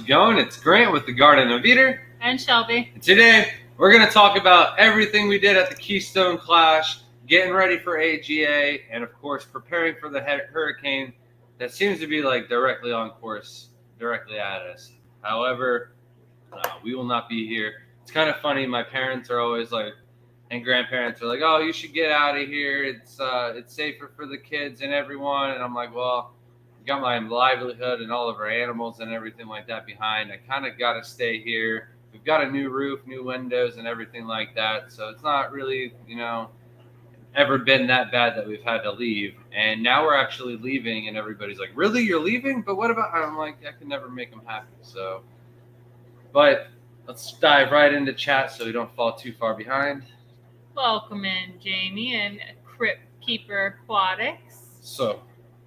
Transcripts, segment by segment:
it going? It's Grant with the Garden of Eden. And Shelby. And today, we're going to talk about everything we did at the Keystone Clash, getting ready for AGA, and of course, preparing for the hurricane that seems to be like directly on course, directly at us. However, we will not be here. It's kind of funny. My parents are always like, and grandparents are like, "Oh, you should get out of here. It's safer for the kids and everyone." And I'm like, "Well, got my livelihood and all of our animals and everything like that behind. I kind of got to stay here. We've got a new roof, new windows, and everything like that. So it's not really, ever been that bad that we've had to leave. And now we're actually leaving, and everybody's like, "Really, you're leaving? But what about?" I'm like, I can never make them happy. So, but let's dive right into chat so we don't fall too far behind. Welcome in, Jamie and Crypt Keeper Aquatics. So,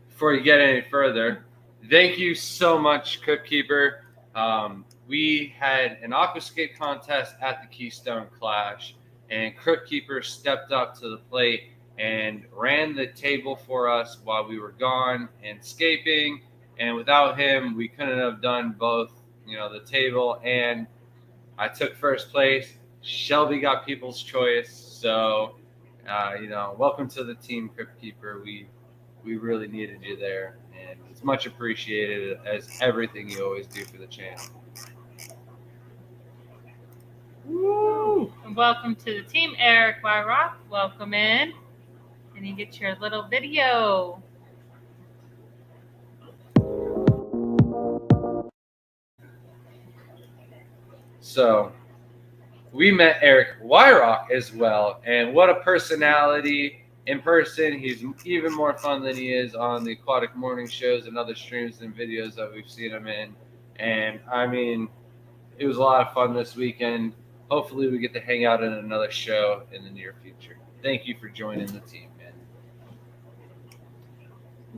before you get any further, thank you so much, Crypt Keeper. We had an aquascape contest at the Keystone Clash, and Crypt Keeper stepped up to the plate and ran the table for us while we were gone and scaping. And without him, we couldn't have done both, the table, and I took first place. Shelby got People's Choice. So, welcome to the team, Crypt Keeper. We really needed you there, and it's much appreciated as everything you always do for the channel. Woo! And welcome to the team, Eric Wyrock. Welcome in. And you get your little video. So, we met Eric Wyrock as well, and what a personality in person. He's even more fun than he is on the aquatic morning shows and other streams and videos that we've seen him in. And I mean, it was a lot of fun this weekend. Hopefully we get to hang out in another show in the near future. Thank you for joining the team, man.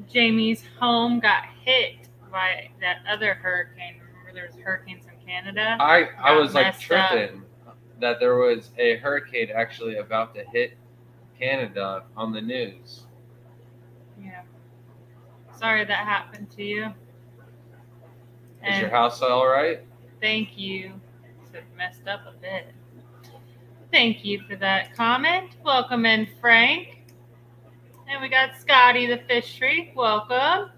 Jamie's home got hit by that other hurricane. Remember there was hurricanes in Canada? I was like tripping that there was a hurricane actually about to hit Canada on the news. Yeah. Sorry that happened to you. Is your house all right? Thank you. It messed up a bit. Thank you for that comment. Welcome in, Frank. And we got Scotty the fish freak. Welcome.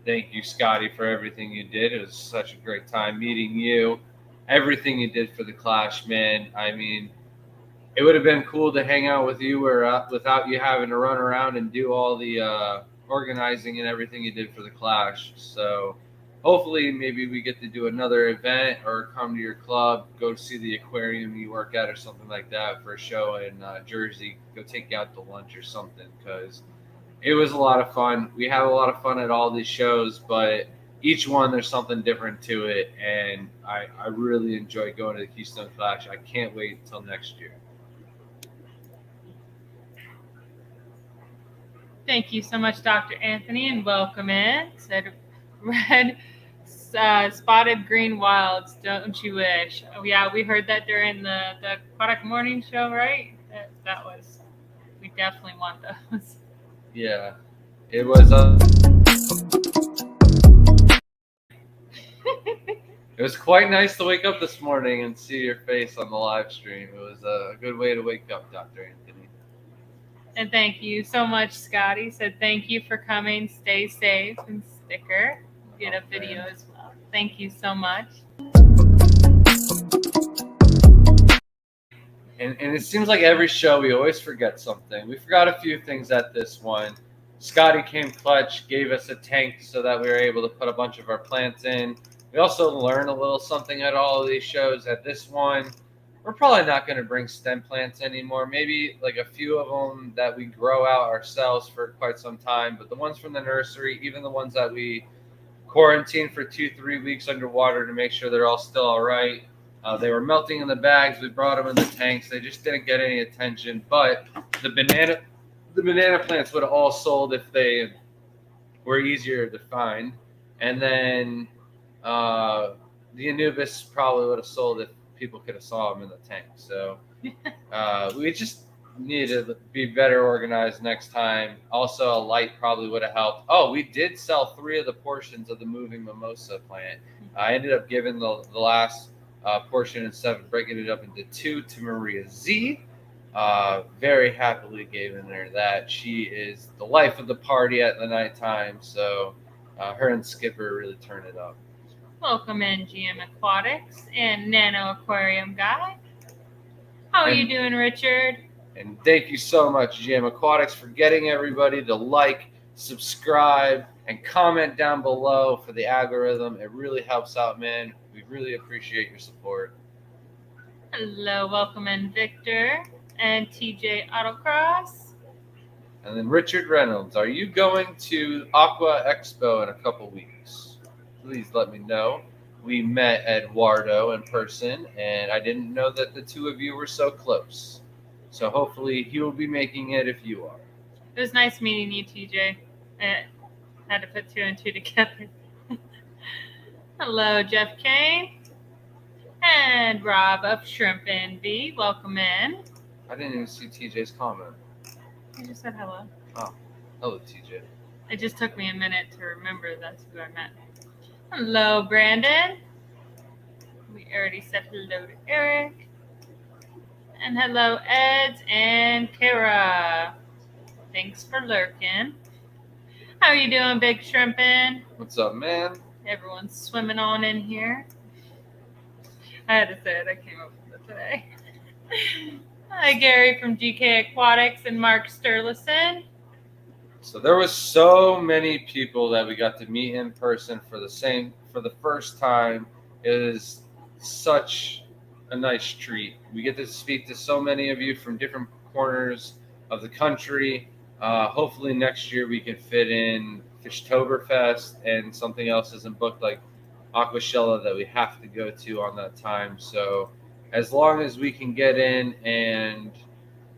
Thank you, Scotty, for everything you did. It was such a great time meeting you. Everything you did for the Clash, man. I mean, it would have been cool to hang out with you without you having to run around and do all the organizing and everything you did for the Clash. So hopefully maybe we get to do another event or come to your club, go see the aquarium you work at or something like that for a show in Jersey, go take you out to lunch or something, because it was a lot of fun. We have a lot of fun at all these shows, but each one there's something different to it, and I really enjoy going to the Keystone Clash. I can't wait until next year. Thank you so much, Dr. Anthony, and welcome in. Said red spotted green wilds, don't you wish? Oh, yeah, we heard that during the aquatic morning show, right? That was, we definitely want those. Yeah, it was it was quite nice to wake up this morning and see your face on the live stream. It was a good way to wake up, Dr. Anthony. And thank you so much, Scotty. Said thank you for coming. Stay safe, and sticker. Get a video as well. Thank you so much. And it seems like every show we always forget something. We forgot a few things at this one. Scotty came clutch, gave us a tank so that we were able to put a bunch of our plants in. We also learned a little something at all of these shows. At this one, we're probably not going to bring stem plants anymore. Maybe like a few of them that we grow out ourselves for quite some time. But the ones from the nursery, even the ones that we quarantined for 2-3 weeks underwater to make sure they're all still all right. They were melting in the bags. We brought them in the tanks. They just didn't get any attention. But the banana plants would have all sold if they were easier to find. And then the Anubis probably would have sold if people could have saw them in the tank. So we just need to be better organized next time. Also, a light probably would have helped. Oh, we did sell 3 of the portions of the moving mimosa plant. I ended up giving the last portion in 7, breaking it up into 2 to Maria Z. Very happily gave in her that. She is the life of the party at the nighttime, so her and Skipper really turn it up. Welcome in GM Aquatics and Nano Aquarium Guy. How are you doing, Richard? And thank you so much, GM Aquatics, for getting everybody to like, subscribe, and comment down below for the algorithm. It really helps out, man. We really appreciate your support. Hello, welcome in Victor and TJ Autocross. And then Richard Reynolds, are you going to Aqua Expo in a couple weeks? Please let me know. We met Eduardo in person, and I didn't know that the two of you were so close. So hopefully he will be making it if you are. It was nice meeting you, TJ. I had to put 2 and 2 together. Hello, Jeff Kane. And Rob of Shrimp Envy. Welcome in. I didn't even see TJ's comment. I just said hello. Oh, hello, TJ. It just took me a minute to remember that's who I met. Hello, Brandon. We already said hello to Eric. And hello, Eds and Kara. Thanks for lurking. How are you doing, Big Shrimpin'? What's up, man? Everyone's swimming on in here. I had to say it. I came up with it today. Hi, Gary from GK Aquatics and Mark Sturleson. So there was so many people that we got to meet in person for the first time. It is such a nice treat. We get to speak to so many of you from different corners of the country. Hopefully next year we can fit in Fishtoberfest and something else isn't booked like Aquashella that we have to go to on that time. So as long as we can get in and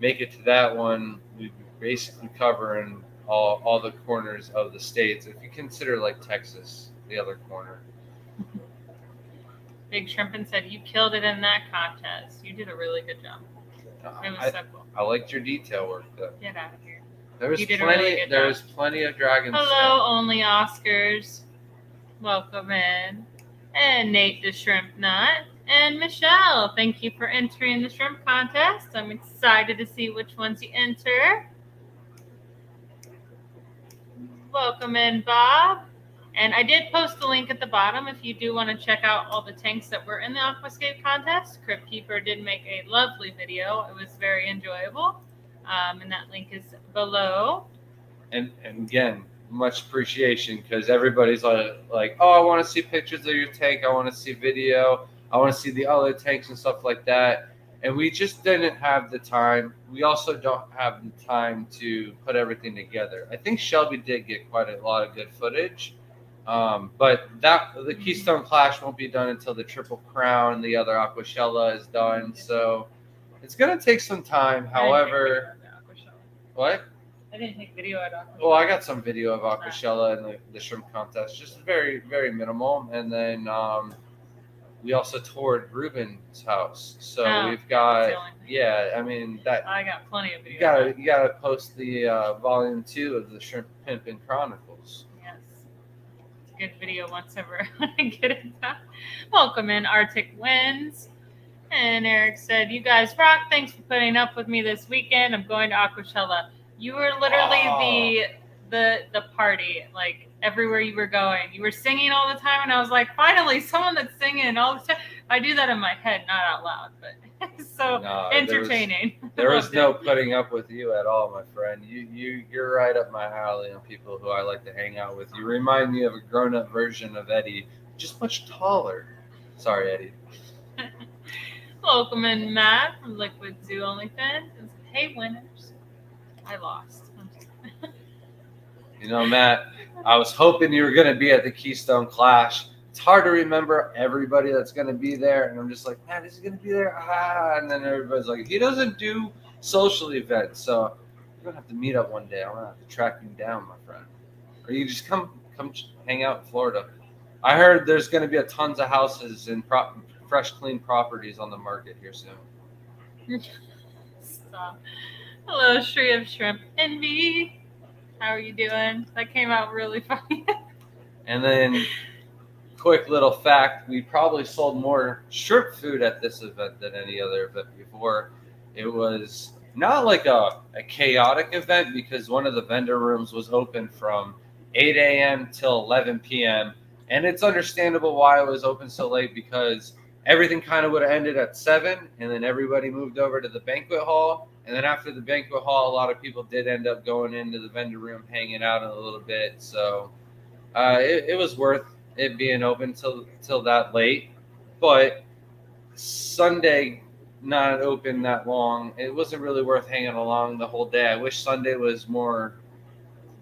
make it to that one, we basically covering all the corners of the states. If you consider like Texas, the other corner. Big Shrimpin' said you killed it in that contest. You did a really good job. It was so cool. I liked your detail work though. Get out of here. There was plenty of dragons. Hello, only Oscars. Welcome in. And Nate the Shrimp Nut. And Michelle, thank you for entering the shrimp contest. I'm excited to see which ones you enter. Welcome in, Bob. And I did post the link at the bottom if you do want to check out all the tanks that were in the Aquascape contest. Crypt Keeper did make a lovely video. It was very enjoyable. And that link is below. And again, much appreciation because everybody's like, oh, I want to see pictures of your tank. I want to see video. I want to see the other tanks and stuff like that. And we just didn't have the time. We also don't have the time to put everything together. I think Shelby did get quite a lot of good footage. But the Keystone Clash won't be done until the Triple Crown, the other Aquashella is done. So it's going to take some time. However, what? I didn't take video at Aquashella. Well, I got some video of Aquashella and the shrimp contest, just very, very minimal. And then we also toured Ruben's house. So we've got, I mean, that I got plenty of video. You gotta post the volume 2 of the Shrimp Pimpin' Chronicles. Yes. It's a good video once ever I get it done. Welcome in Arctic Winds. And Eric said, you guys rock. Thanks for putting up with me this weekend. I'm going to Aquashella. You were literally the party, like everywhere you were going. You were singing all the time, and I was like, finally, someone that's singing all the time. I do that in my head, not out loud, but it's so entertaining. There was no putting up with you at all, my friend. You're right up my alley on people who I like to hang out with. You remind me of a grown-up version of Eddie, just much taller. Sorry, Eddie. Welcome in, Matt from Liquid Zoo OnlyFans. Hey, winners. I lost. You know, Matt, I was hoping you were going to be at the Keystone Clash. It's hard to remember everybody that's going to be there. And I'm just like, man, is he going to be there? And then everybody's like, he doesn't do social events. So you're going to have to meet up one day. I'm going to have to track you down, my friend. Or you just come hang out in Florida. I heard there's going to be tons of houses and fresh, clean properties on the market here soon. Stop. Hello, Shri of Shrimp Envy. How are you doing? That came out really funny. And then quick little fact: we probably sold more shrimp food at this event than any other event before. It was not like a chaotic event because one of the vendor rooms was open from 8 a.m. till 11 p.m. And it's understandable why it was open so late because everything kind of would have ended at 7, and then everybody moved over to the banquet hall. And then after the banquet hall, a lot of people did end up going into the vendor room, hanging out a little bit. So it was worth it being open till that late. But Sunday not open that long, it wasn't really worth hanging along the whole day. I wish Sunday was more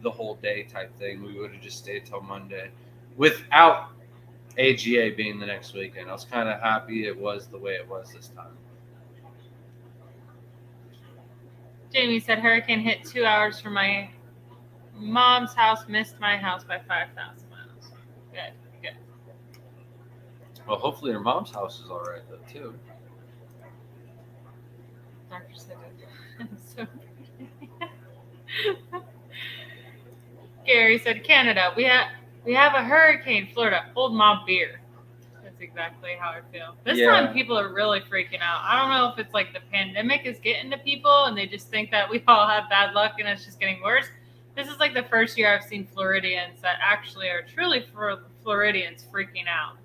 the whole day type thing. We would have just stayed till Monday without AGA being the next weekend. I was kind of happy it was the way it was this time. Jamie said hurricane hit 2 hours from my mom's house, missed my house by 5,000 miles. Good, good. Well, hopefully your mom's house is all right though too. Doctor said it. So Gary said Canada. We have a hurricane. Florida. Old Mom beer. That's exactly how I feel. This time people are really freaking out. I don't know if it's like the pandemic is getting to people and they just think that we all have bad luck and it's just getting worse. This is like the first year I've seen Floridians that actually are truly Floridians freaking out.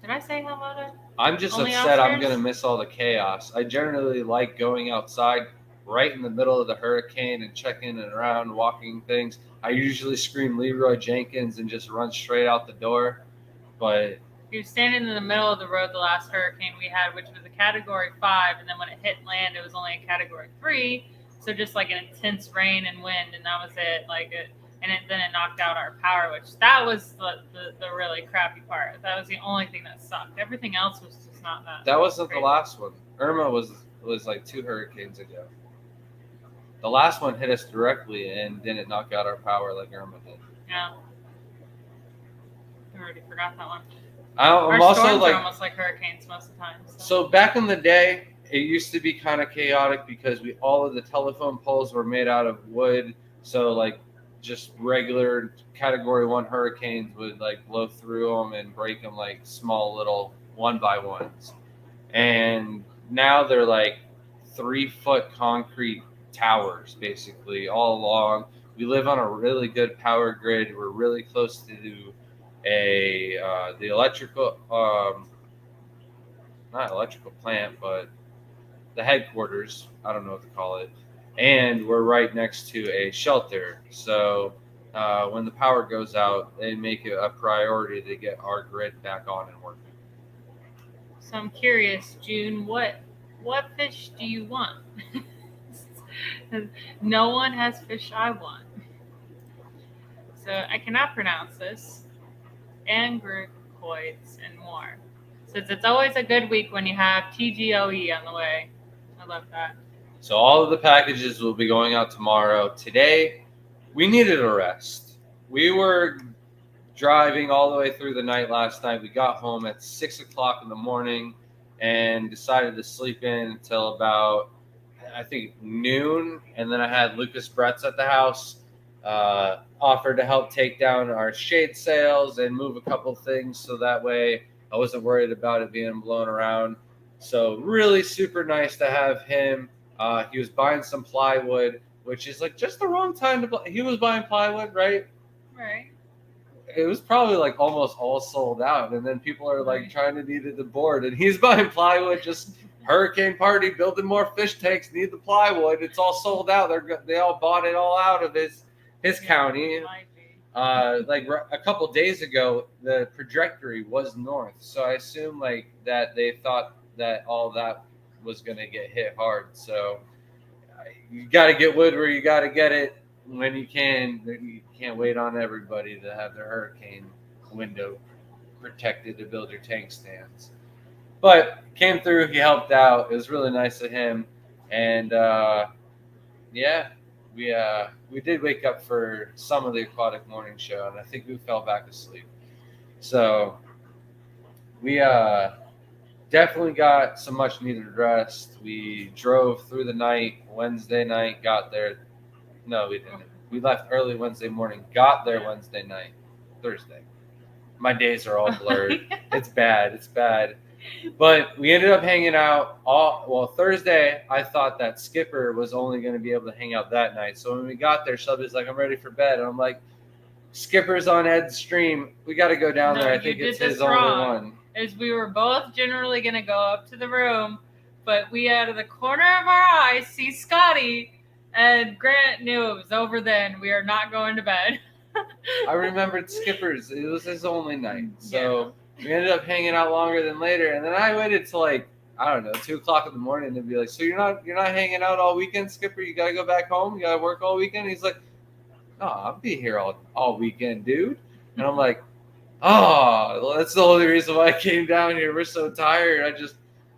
Did I say hello to? I'm just upset I'm going to miss all the chaos. I generally like going outside right in the middle of the hurricane and checking it around, walking things. I usually scream Leroy Jenkins and just run straight out the door. But he was standing in the middle of the road the last hurricane we had, which was a Category 5, and then when it hit land, it was only a Category 3. So just like an intense rain and wind, and that was it. Then it knocked out our power, which that was the really crappy part. That was the only thing that sucked. Everything else was just not that. That wasn't crazy. The last one. Irma was like 2 hurricanes ago. The last one hit us directly and didn't knock out our power like Irma did. Yeah. I already forgot that one. I'm our also storms are almost like hurricanes most of the time. So back in the day, it used to be kind of chaotic because all of the telephone poles were made out of wood. So like just regular Category 1 hurricanes would like blow through them and break them like small little 1x1s. And now they're like 3-foot concrete towers basically all along. We live on a really good power grid. We're really close to the electrical not electrical plant, but the headquarters. I don't know what to call it. And we're right next to a shelter. So when the power goes out, they make it a priority to get our grid back on and working. So I'm curious, June, what fish do you want? No one has fish I want. So I cannot pronounce this. Angricoids and more. Since it's always a good week when you have TGOE on the way. I love that. So all of the packages will be going out tomorrow. Today, we needed a rest. We were driving all the way through the night last night. We got home at 6 o'clock in the morning and decided to sleep in until about, I think, noon. And then I had Lucas Bretz at the house, offered to help take down our shade sails and move a couple things so that way I wasn't worried about it being blown around. So really super nice to have him. He was buying some plywood, which is like just the wrong time to he was buying plywood, right? Right. It was probably like almost all sold out. And then people are like trying to need the board. And he's buying plywood, just hurricane party, building more fish tanks, need the plywood. It's all sold out. They all bought it all out of his county. Like a couple days ago, the trajectory was north. So I assume like that they thought that all that was going to get hit hard. So you got to get wood where you got to get it when you can. You can't wait on everybody to have their hurricane window protected to build your tank stands. But came through, he helped out. It was really nice of him. And yeah, we did wake up for some of the aquatic morning show, and I think we fell back asleep. So we definitely got some much needed rest. We drove through the night. Wednesday night, got there. No, we didn't. We left early Wednesday morning, got there Wednesday night, Thursday. My days are all blurred. It's bad. It's bad. But we ended up hanging out Thursday. I thought that Skipper was only going to be able to hang out that night. So when we got there, Shelby's like, I'm ready for bed. And I'm like, Skipper's on Ed's stream. We got to go down there. I think it's his only one. Is we were both generally going to go up to the room, but we out of the corner of our eyes see Scotty, and Grant knew it was over then. We are not going to bed. I remembered Skipper's. It was his only night. So we ended up hanging out longer than later. And then I waited till like, I don't know, 2 o'clock in the morning to be like, so you're not hanging out all weekend, Skipper? You got to go back home? You got to work all weekend? He's like, no, I'll be here all weekend, dude. And I'm like, oh, that's the only reason why I came down here. We're so tired.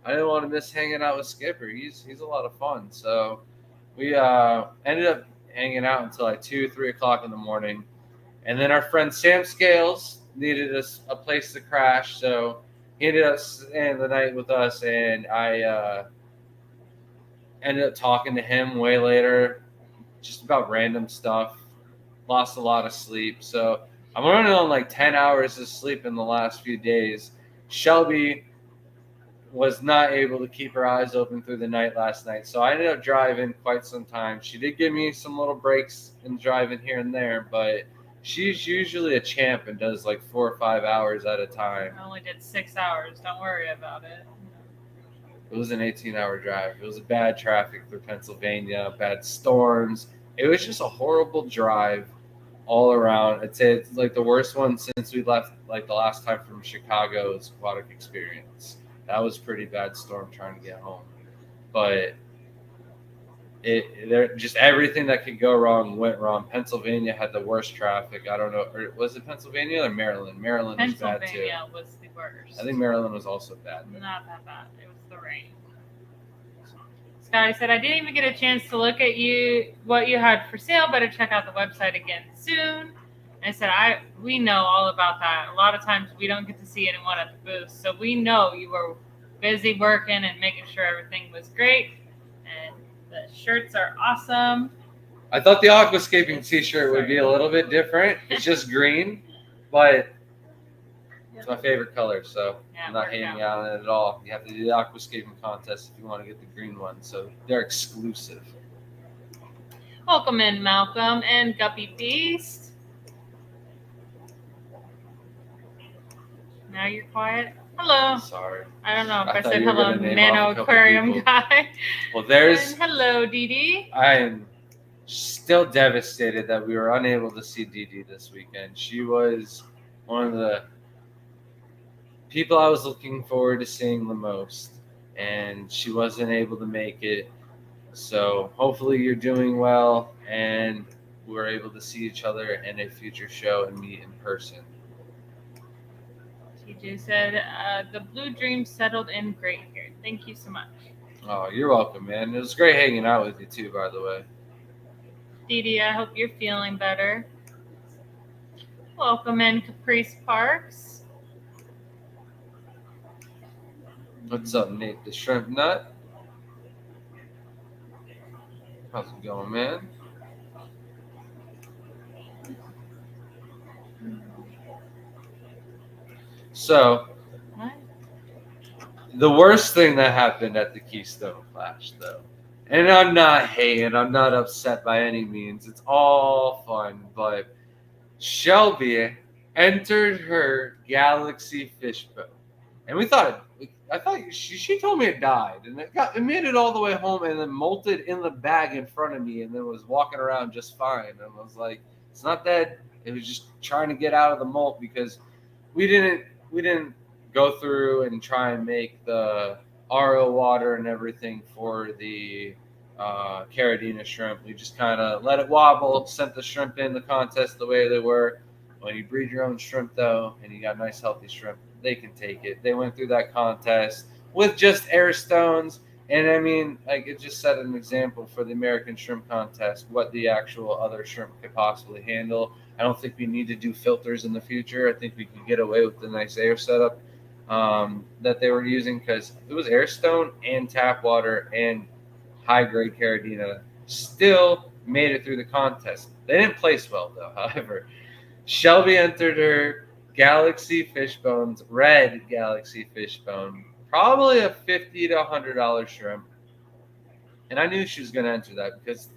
I didn't want to miss hanging out with Skipper. He's a lot of fun. So we ended up hanging out until like 2, 3 o'clock in the morning. And then our friend Sam Scales needed us a place to crash. So he ended up staying the night with us. And I ended up talking to him way later, just about random stuff. Lost a lot of sleep. So I'm running on like 10 hours of sleep in the last few days. Shelby was not able to keep her eyes open through the night last night. So I ended up driving quite some time. She did give me some little breaks in driving here and there, but she's usually a champ and does like 4 or 5 hours at a time. I only did 6 hours. Don't worry about it. It was an 18-hour drive. It was bad traffic through Pennsylvania, bad storms. It was just a horrible drive all around. I'd say it's like the worst one since we left, like the last time from Chicago's aquatic experience. That was pretty bad storm trying to get home. But just everything that could go wrong went wrong. Pennsylvania had the worst traffic. I don't know, or was it Pennsylvania or Maryland? Maryland was bad too. Pennsylvania was the worst. I think Maryland was also bad. Not that bad. It was the rain. Scotty said, I didn't even get a chance to look at what you had for sale. Better check out the website again soon. And I said, we know all about that. A lot of times we don't get to see anyone at the booth. So we know you were busy working and making sure everything was great. And the shirts are awesome. I thought the aquascaping t-shirt would be a little bit different. It's just green, but it's my favorite color, so I'm not hating out on it at all. You have to do the aquascaping contest if you want to get the green one, so they're exclusive. Welcome in, Malcolm and Guppy Beast. Now you're quiet. Hello. Sorry. I don't know if I said hello, Nano Aquarium guy. Well, there's. And hello, Dee Dee. I am still devastated that we were unable to see Dee Dee this weekend. She was one of the people I was looking forward to seeing the most, and she wasn't able to make it. So hopefully you're doing well, and we're able to see each other in a future show and meet in person. TJ said, the Blue Dream settled in great here. Thank you so much. Oh, you're welcome, man. It was great hanging out with you, too, by the way. Dee Dee, I hope you're feeling better. Welcome in, Caprice Parks. What's up, Nate the Shrimp Nut? How's it going, man? So, the worst thing that happened at the Keystone Clash, though, and I'm not hating, I'm not upset by any means, it's all fun, but Shelby entered her Galaxy fish boat, and I thought she told me it died, and it made it all the way home, and then molted in the bag in front of me, and then was walking around just fine, and I was like, it's not dead, it was just trying to get out of the molt, because we didn't go through and try and make the RO water and everything for the Caridina shrimp. We just kind of let it wobble, sent the shrimp in the contest the way they were. When you breed your own shrimp, though, and you got nice, healthy shrimp, they can take it. They went through that contest with just air stones. And, I mean, like, it just set an example for the American Shrimp Contest, what the actual other shrimp could possibly handle. I don't think we need to do filters in the future. I think we can get away with the nice air setup that they were using, because it was air stone and tap water and high-grade Caridina still made it through the contest. They didn't place well, though, however. Shelby entered her Galaxy Fishbones, red Galaxy Fishbone, probably a $50 to $100 shrimp. And I knew she was going to enter that because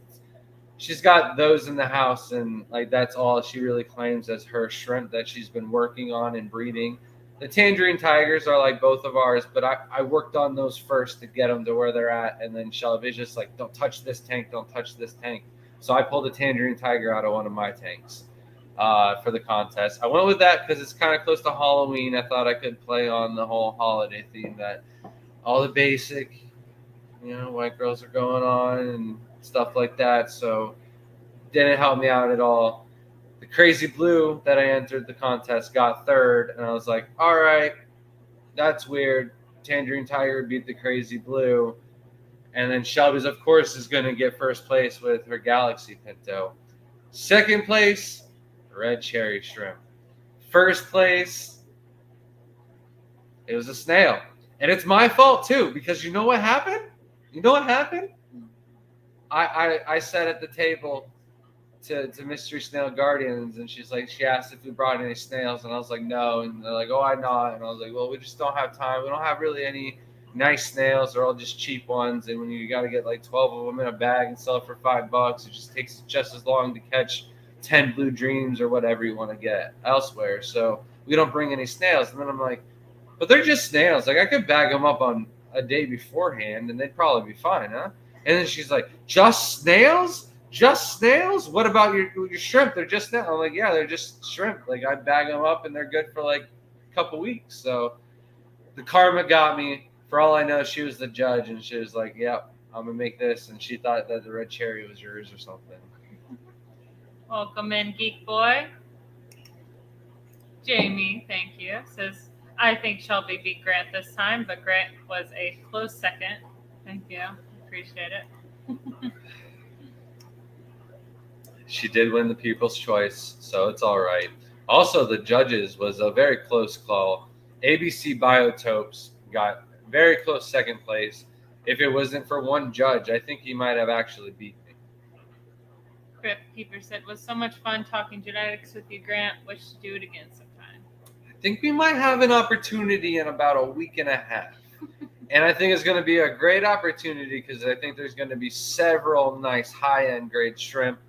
she's got those in the house, and like that's all she really claims as her shrimp that she's been working on and breeding. The tangerine tigers are like both of ours, but I worked on those first to get them to where they're at, and then Shelby's just like, don't touch this tank, don't touch this tank. So I pulled a tangerine tiger out of one of my tanks for the contest. I went with that because it's kind of close to Halloween. I thought I could play on the whole holiday theme that all the basic, white girls are going on and stuff like that. So didn't help me out at all. The crazy blue that I entered the contest got third, and I was like, all right, that's weird. Tangerine Tiger beat the crazy blue. And then Shelby's, of course, is going to get first place with her Galaxy Pinto. Second place, red cherry shrimp. First place, it was a snail. And it's my fault, too, because you know what happened? I sat at the table to Mystery Snail Guardians, and she asked if we brought any snails, and I was like, no. And they're like, oh, I not. And I was like, well, we just don't have time. We don't have really any nice snails. They're all just cheap ones. And when you got to get like 12 of them in a bag and sell it for $5, it just takes just as long to catch 10 blue dreams or whatever you want to get elsewhere. So we don't bring any snails. And then I'm like, but they're just snails. Like I could bag them up on a day beforehand, and they'd probably be fine, huh? And then she's like, just snails? Just snails? What about your shrimp? They're just snails. I'm like, yeah, they're just shrimp. Like I bag them up and they're good for like a couple weeks. So the karma got me. For all I know, she was the judge, and she was like, yep, I'm gonna make this. And she thought that the red cherry was yours or something. Welcome in, Geek Boy. Jamie, thank you. Says, I think Shelby beat Grant this time, but Grant was a close second. Thank you. Appreciate it. She did win the People's Choice, so it's all right. Also, the judges was a very close call. ABC Biotopes got very close second place. If it wasn't for one judge, I think he might have actually beat me. Crypt Keeper said, was so much fun talking genetics with you, Grant. Wish to do it again sometime. I think we might have an opportunity in about a week and a half. And I think it's going to be a great opportunity because I think there's going to be several nice high-end grade shrimp.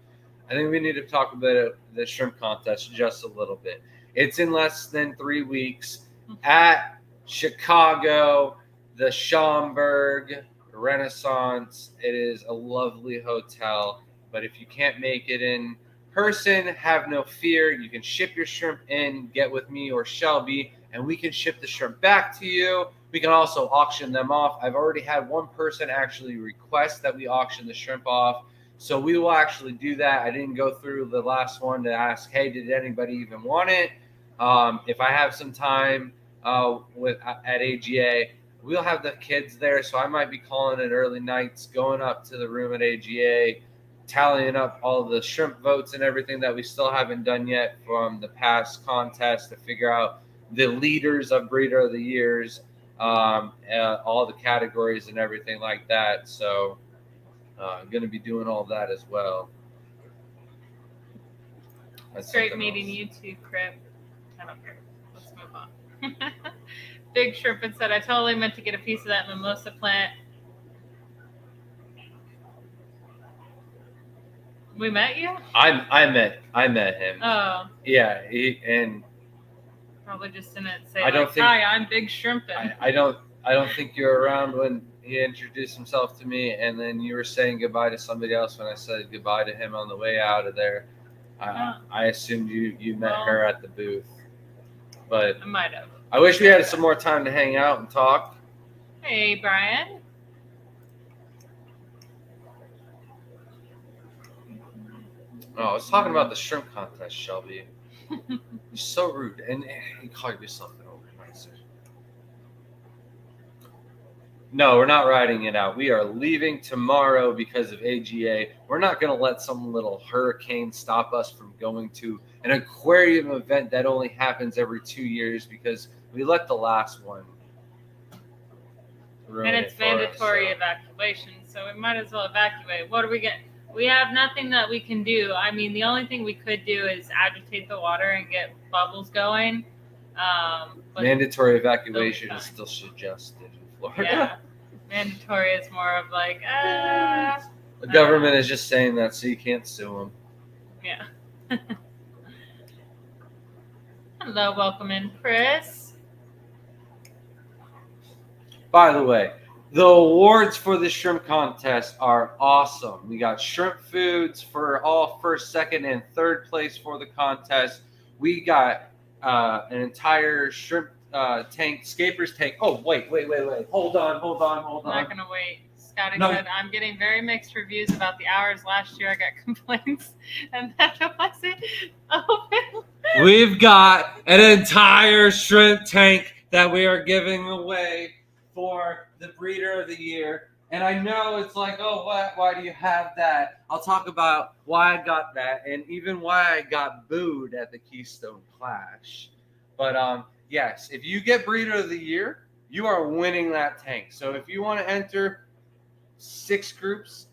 I think we need to talk about the shrimp contest just a little bit. It's in less than 3 weeks at Chicago, the Schaumburg Renaissance. It is a lovely hotel, but if you can't make it in person, have no fear. You can ship your shrimp in, get with me or Shelby, and we can ship the shrimp back to you. We can also auction them off. I've already had one person actually request that we auction the shrimp off. So we will actually do that. I didn't go through the last one to ask, hey, did anybody even want it? If I have some time at AGA, we'll have the kids there. So I might be calling it early nights, going up to the room at AGA, tallying up all the shrimp votes and everything that we still haven't done yet from the past contest to figure out the leaders of Breeder of the Years, all the categories and everything like that. So I'm going to be doing all that as well. It's great meeting you too, Crypt. I don't care. Let's move on. Big Shrimpin said, I totally meant to get a piece of that mimosa plant. We met you? I met him. Oh. Yeah, and probably just didn't say hi, I'm Big Shrimpin. I don't think you were around when he introduced himself to me, and then you were saying goodbye to somebody else when I said goodbye to him on the way out of there. I assumed you met her at the booth, but I might have. I wish we had some more time to hang out and talk. Hey, Brian. Oh, I was talking about the shrimp contest, Shelby. You're so rude, and you call yourself an organizer. No, we're not riding it out. We are leaving tomorrow because of AGA. We're not going to let some little hurricane stop us from going to an aquarium event that only happens every 2 years because we let the last one ruin and it's it mandatory us, so. Evacuation, so we might as well evacuate. What are we getting? We have nothing that we can do. I mean, the only thing we could do is agitate the water and get bubbles going. But Mandatory evacuation is still suggested in Florida. yeah, mandatory is more of like, The government is just saying that so you can't sue them. yeah. Hello, welcome in, Chris. By the way, the awards for the shrimp contest are awesome. We got shrimp foods for all first, second, and third place for the contest. We got an entire shrimp tank, Scapers tank. Oh, wait. Hold on. I'm not going to wait. Scotty said, I'm getting very mixed reviews about the hours. Last year I got complaints and that wasn't open. We've got an entire shrimp tank that we are giving away for the breeder of the year. And I know it's like, oh, what? Why do you have that? I'll talk about why I got that and even why I got booed at the Keystone Clash. But yes, if you get breeder of the year, you are winning that tank. So if you want to enter 6 groups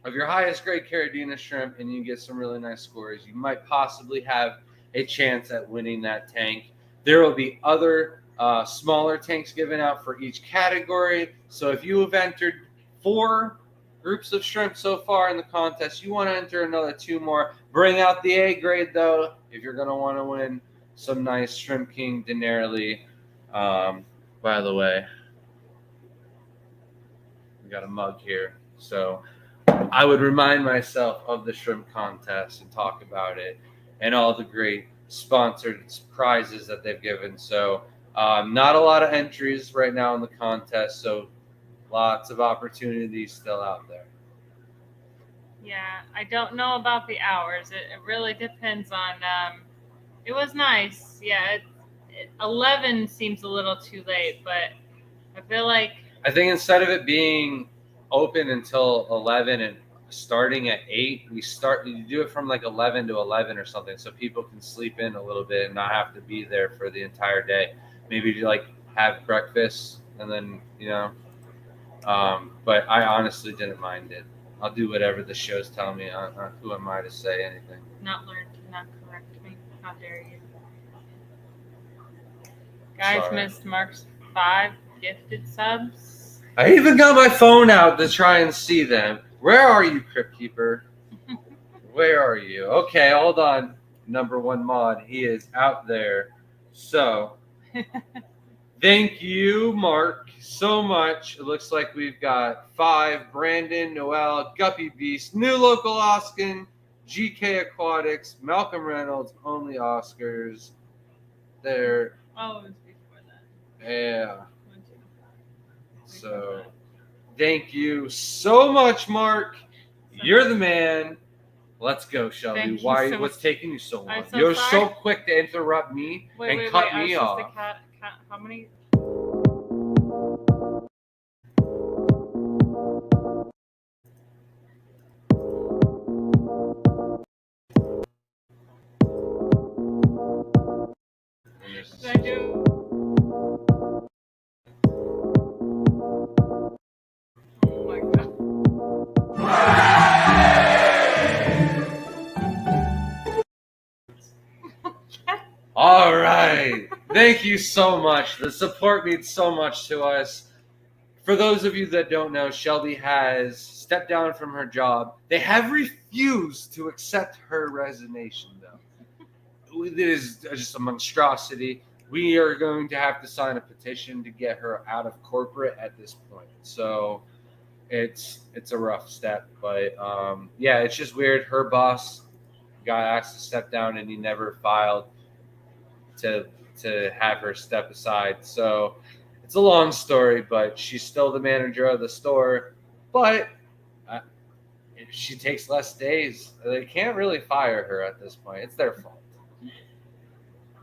of your highest grade Carradina shrimp and you get some really nice scores, you might possibly have a chance at winning that tank. There will be other smaller tanks given out for each category. So if you have entered 4 groups of shrimp so far in the contest, you want to enter another 2 more. Bring out the A grade, though, if you're going to want to win some nice Shrimp King Dinerly. By the way, we got a mug here. So I would remind myself of the shrimp contest and talk about it and all the great sponsored prizes that they've given. So not a lot of entries right now in the contest, so lots of opportunities still out there. Yeah, I don't know about the hours. It really depends on. It was nice. Yeah, 11 seems a little too late, but I feel like. I think instead of it being open until 11 and starting at 8, you do it from like 11 to 11 or something, so people can sleep in a little bit and not have to be there for the entire day. Maybe like have breakfast and then but I honestly didn't mind it. I'll do whatever the shows tell me. Who am I to say anything? Not learned to not correct me. How dare you? Guys, Sorry. missed Mark's 5 gifted subs. I even got my phone out to try and see them. Where are you, Crypt Keeper? Where are you? Okay, hold on. Number 1 mod. He is out there. So, thank you, Mark, so much. It looks like we've got 5. Brandon, Noel, Guppy Beast, New Local Oskin, GK Aquatics, Malcolm Reynolds, Only Oscars. There. Oh, it was before that. Yeah. So, thank you so much, Mark. You're the man. Let's go, Shelby. What's taking you so long? You're so quick to interrupt me and cut me off. How many? Did I do? Oh my god. All right. Thank you so much. The support means so much to us. For those of you that don't know, Shelby has stepped down from her job. They have refused to accept her resignation, though. It is just a monstrosity. We are going to have to sign a petition to get her out of corporate at this point. So it's a rough step, but yeah, it's just weird. Her boss got asked to step down, and he never filed to have her step aside. So it's a long story, but she's still the manager of the store. But she takes less days. They can't really fire her at this point. It's their fault.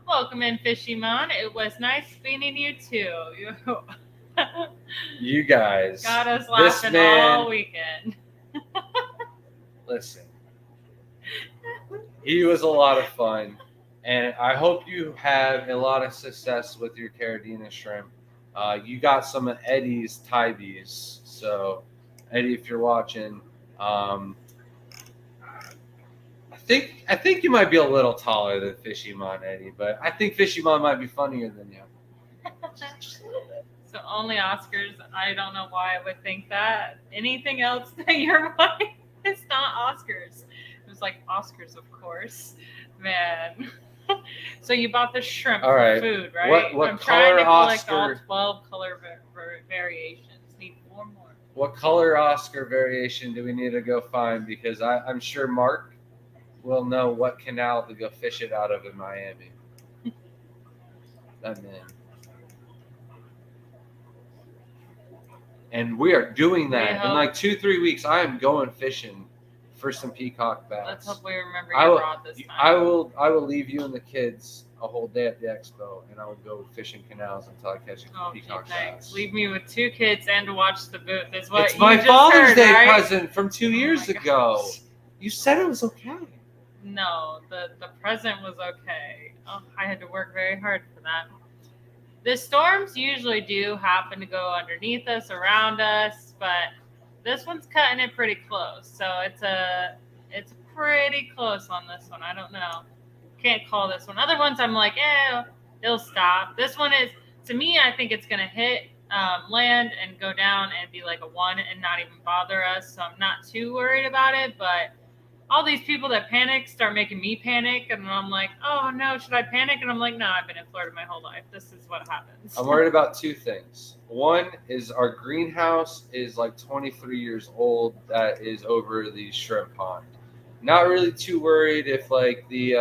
Welcome in, Fishy Mon. It was nice meeting you too. You guys got us laughing all weekend. Listen, he was a lot of fun, and I hope you have a lot of success with your Carradina shrimp. You got some of Eddie's Tybes, so Eddie, if you're watching, I think you might be a little taller than Fishymon, Eddie, but I think Fishymon might be funnier than you. Just a little bit. So only Oscars. I don't know why I would think that. Anything else that you're buying is not Oscars. It was like Oscars, of course. Man. So you bought the shrimp All for right. food, right? What I'm trying to color collect all Oscar? 12 color variations. Need 4 more. What color Oscar variation do we need to go find? Because I'm sure Mark will know what canal to go fish it out of in Miami. That man. And we are doing that in like 2-3 weeks. I am going fishing for some peacock bass. Let's hope we remember your rod this time. I will leave you and the kids a whole day at the expo, and I will go fishing canals until I catch a peacock bass. Leave me with 2 kids and to watch the booth. Is what It's you my just Father's heard, Day right? present from 2 years ago. Gosh. You said it was okay. No, the present was okay. Oh, I had to work very hard for that. The storms usually do happen to go underneath us, around us, but this one's cutting it pretty close. So it's pretty close on this one. I don't know. Can't call this one. Other ones I'm like, it'll stop. This one is, to me, I think it's gonna hit land and go down and be like a 1 and not even bother us. So I'm not too worried about it, but all these people that panic start making me panic, and I'm like, oh no, should I panic? And I'm like, no, I've been in Florida my whole life. This is what happens. I'm worried about 2 things. One is our greenhouse is like 23 years old. That is over the shrimp pond. Not really too worried if like the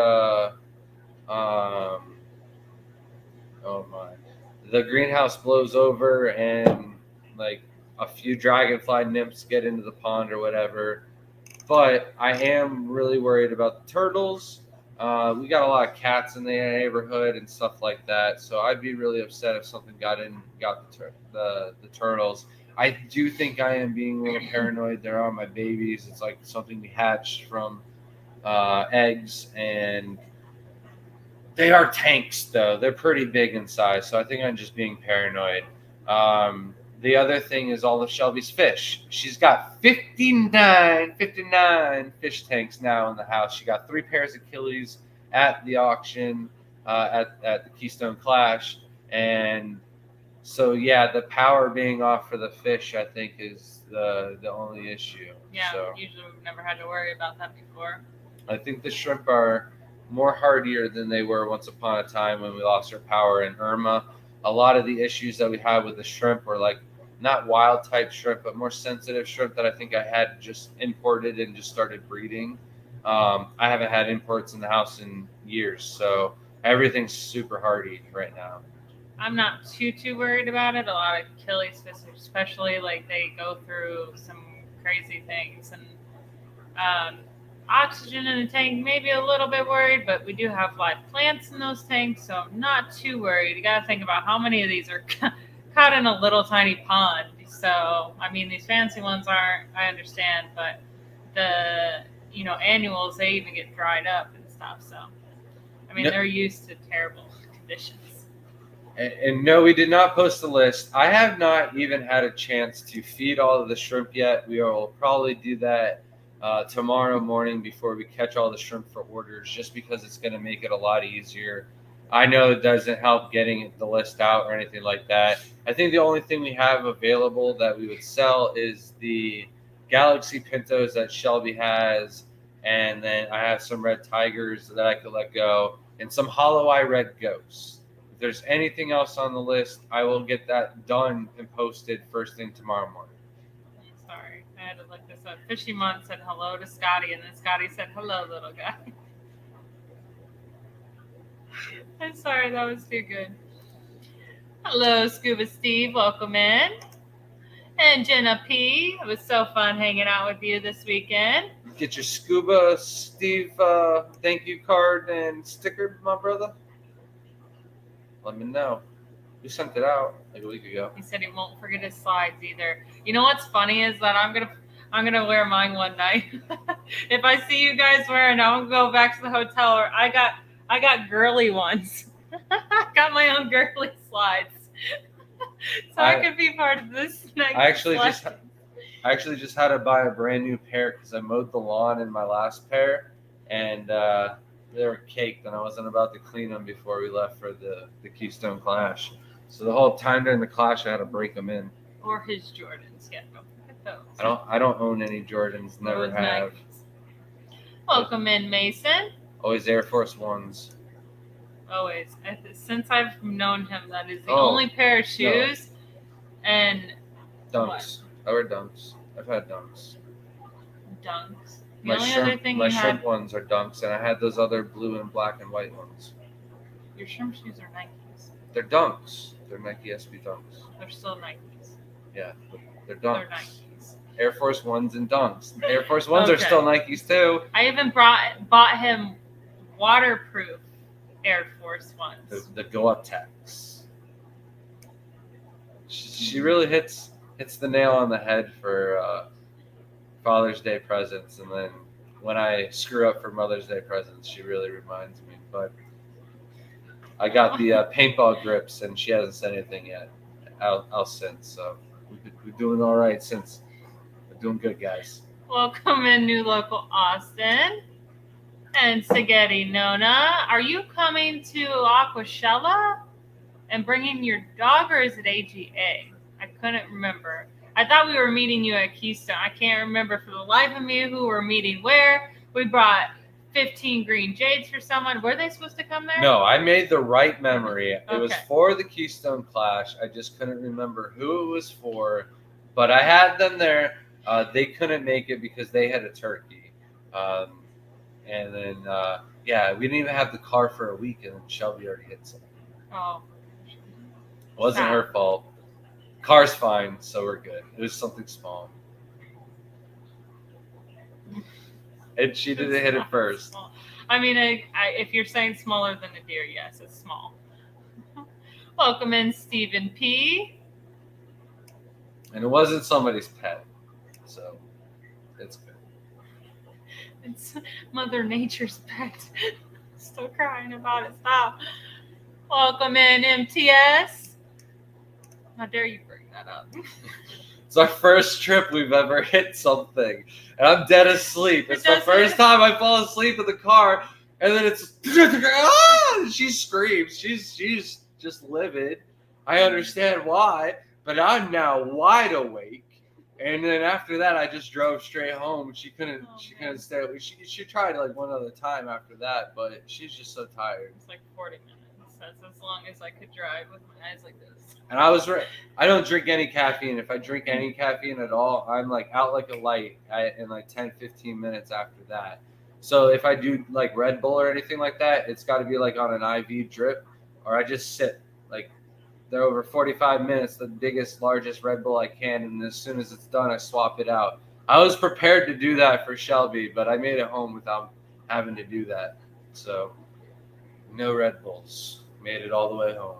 the greenhouse blows over and like a few dragonfly nymphs get into the pond or whatever. But I am really worried about the turtles. We got a lot of cats in the neighborhood and stuff like that, so I'd be really upset if something got the turtles. I do think I am being a little paranoid. There are my babies. It's like something we hatched from eggs, and they are tanks, though. They're pretty big in size, so I think I'm just being paranoid. The other thing is all of Shelby's fish. She's got 59 fish tanks now in the house. She got 3 pairs of Achilles at the auction at the Keystone Clash. And so, yeah, the power being off for the fish, I think, is the only issue. Yeah, so, usually we've never had to worry about that before. I think the shrimp are more hardier than they were once upon a time when we lost our power in Irma. A lot of the issues that we had with the shrimp were like not wild type shrimp, but more sensitive shrimp that I think I had just imported and just started breeding. I haven't had imports in the house in years, so everything's super hardy right now. I'm not too worried about it. A lot of Achilles fish, especially, like they go through some crazy things, and oxygen in the tank, maybe a little bit worried, but we do have live plants in those tanks, so I'm not too worried. You got to think about how many of these are caught in a little tiny pond. So, I mean, these fancy ones aren't, I understand, but the, annuals, they even get dried up and stuff. So, I mean, they're used to terrible conditions. And no, we did not post the list. I have not even had a chance to feed all of the shrimp yet. We will probably do that tomorrow morning before we catch all the shrimp for orders, just because it's going to make it a lot easier. I know it doesn't help getting the list out or anything like that. I think the only thing we have available that we would sell is the Galaxy Pintos that Shelby has, and then I have some red tigers that I could let go, and some hollow eye red ghosts. If there's anything else on the list, I will get that done and posted first thing tomorrow morning. Sorry, I had to look this up. Fishymon said hello to Scotty, and then Scotty said hello, little guy. I'm sorry, that was too good. Hello, Scuba Steve. Welcome in. And Jenna P. It was so fun hanging out with you this weekend. Get your Scuba Steve thank you card and sticker, my brother. Let me know. We sent it out like a week ago. He said he won't forget his slides either. You know what's funny is that I'm gonna wear mine one night. If I see you guys wearing, I'll go back to the hotel. Or I got girly ones. I got my own girly slides, so I could be part of this next. I actually just had to buy a brand new pair because I mowed the lawn in my last pair, and they were caked, and I wasn't about to clean them before we left for the Keystone Clash. So the whole time during the Clash, I had to break them in. Or his Jordans. Yeah, don't forget those. I don't own any Jordans. Never Those have. Nikes. Welcome in, Mason. Always Air Force Ones. Always. Since I've known him, that is the Oh, only pair of shoes. And Dunks. I wear Dunks. I've had Dunks. Dunks. The My only other shrimp, thing my you shrimp had, ones are Dunks, and I had those other blue and black and white ones. your shrimp shoes are Nikes. They're Dunks. They're Nike SB Dunks. They're still Nikes. Yeah, but they're They're Dunks. Nikes. Air Force Ones and Dunks. Air Force Ones are Okay. still Nikes too. I even bought him waterproof Air Force Ones. The Gore-Tex. She really hits the nail on the head for Father's Day presents, and then when I screw up for Mother's Day presents, she really reminds me. But I got the paintball grips, and she hasn't said anything yet. I'll since, so we're doing all right since. We're doing good, guys. Welcome in, new local Austin. And Spaghetti Nona. Are you coming to Aquashella and bringing your dog, or is it AGA? I couldn't remember. I thought we were meeting you at Keystone. I can't remember for the life of me who we're meeting where. We brought 15 green jades for someone. Were they supposed to come there? No, I made the right memory. It was Okay. for the Keystone Clash. I just couldn't remember who it was for, but I had them there. They couldn't make it because they had a turkey. And then, we didn't even have the car for a week, and then Shelby already hit something. Oh. It wasn't her fault. Car's fine, so we're good. It was something small. And she didn't hit it first. Small. I mean, if you're saying smaller than a deer, yes, it's small. Welcome in, Stephen P. And it wasn't somebody's pet, so it's good. It's Mother Nature's pet. Still crying about it. Stop. Welcome in, MTS. How dare you bring that up? It's our first trip we've ever hit something, and I'm dead asleep. It's the doesn't- first time I fall asleep in the car, and then it's she screams. She's just livid. I understand why, but I'm now wide awake. And then after that, I just drove straight home. She couldn't stay. She tried like one other time after that, but she's just so tired. It's like 40 minutes. That's as long as I could drive with my eyes like this. And I don't drink any caffeine. If I drink any caffeine at all, I'm like out like a light in like 10, 15 minutes after that. So if I do like Red Bull or anything like that, it's got to be like on an IV drip, or I just sit like they're over 45 minutes, the biggest, largest Red Bull I can, and as soon as it's done, I swap it out. I was prepared to do that for Shelby, but I made it home without having to do that. So no Red Bulls. Made it all the way home.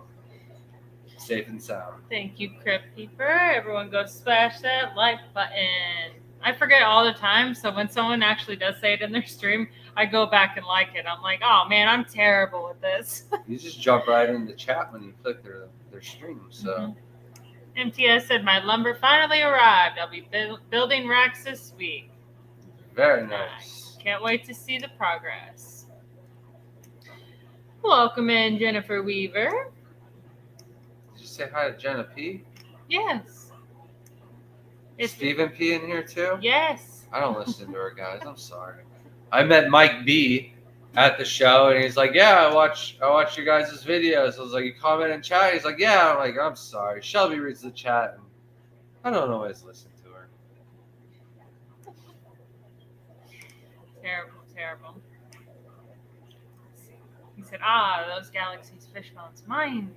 Safe and sound. Thank you, Crypt Keeper. Everyone go smash that like button. I forget all the time, so when someone actually does say it in their stream, I go back and like it. I'm like, oh man, I'm terrible with this. You just jump right in the chat when you click their stream. So MTS said, my lumber finally arrived. I'll be building racks this week. Very nice. Can't wait to see the progress. Welcome in, Jennifer Weaver. Did you say hi to Jenna P? Yes. Is Stephen P in here too? Yes. I don't listen to her, guys. I'm sorry. I met Mike B at the show, and he's like, "Yeah, I watch your guys' videos." I was like, "You comment in chat?" He's like, "Yeah." I'm like, "I'm sorry." Shelby reads the chat, and I don't always listen to her. Terrible. He said, those Galaxy's fish bones. Mine.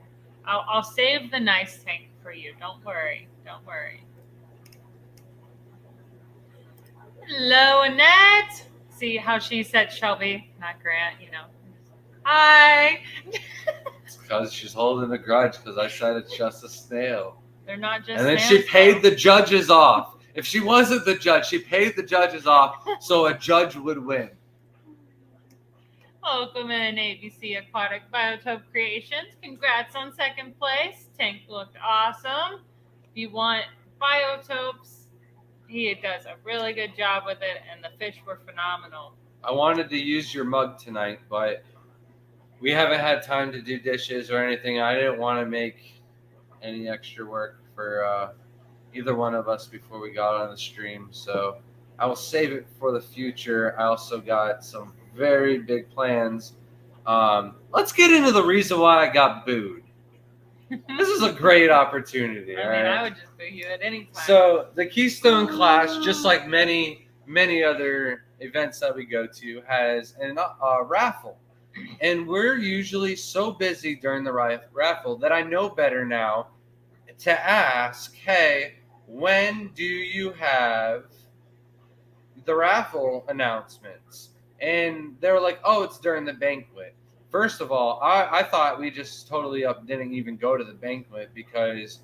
I'll save the nice tank for you. Don't worry. Hello, Annette. See how she said Shelby, not Grant, Hi. It's because she's holding a grudge because I said it's just a snail. They're not just And then snails, she paid though. the judges off. If she wasn't the judge, she paid the judges off so a judge would win. Welcome in, ABC Aquatic Biotope Creations. Congrats on second place. Tank looked awesome. If you want biotopes, he does a really good job with it, and the fish were phenomenal. I wanted to use your mug tonight, but we haven't had time to do dishes or anything. I didn't want to make any extra work for either one of us before we got on the stream, so I will save it for the future. I also got some very big plans. Let's get into the reason why I got booed. This is a great opportunity. I all mean, right? I would just boo you at any time. So the Keystone Clash, just like many other events that we go to, has a raffle, and we're usually so busy during the raffle that I know better now to ask, hey, when do you have the raffle announcements? And they were like, oh, it's during the banquet. First of all, I thought we just totally didn't even go to the banquet because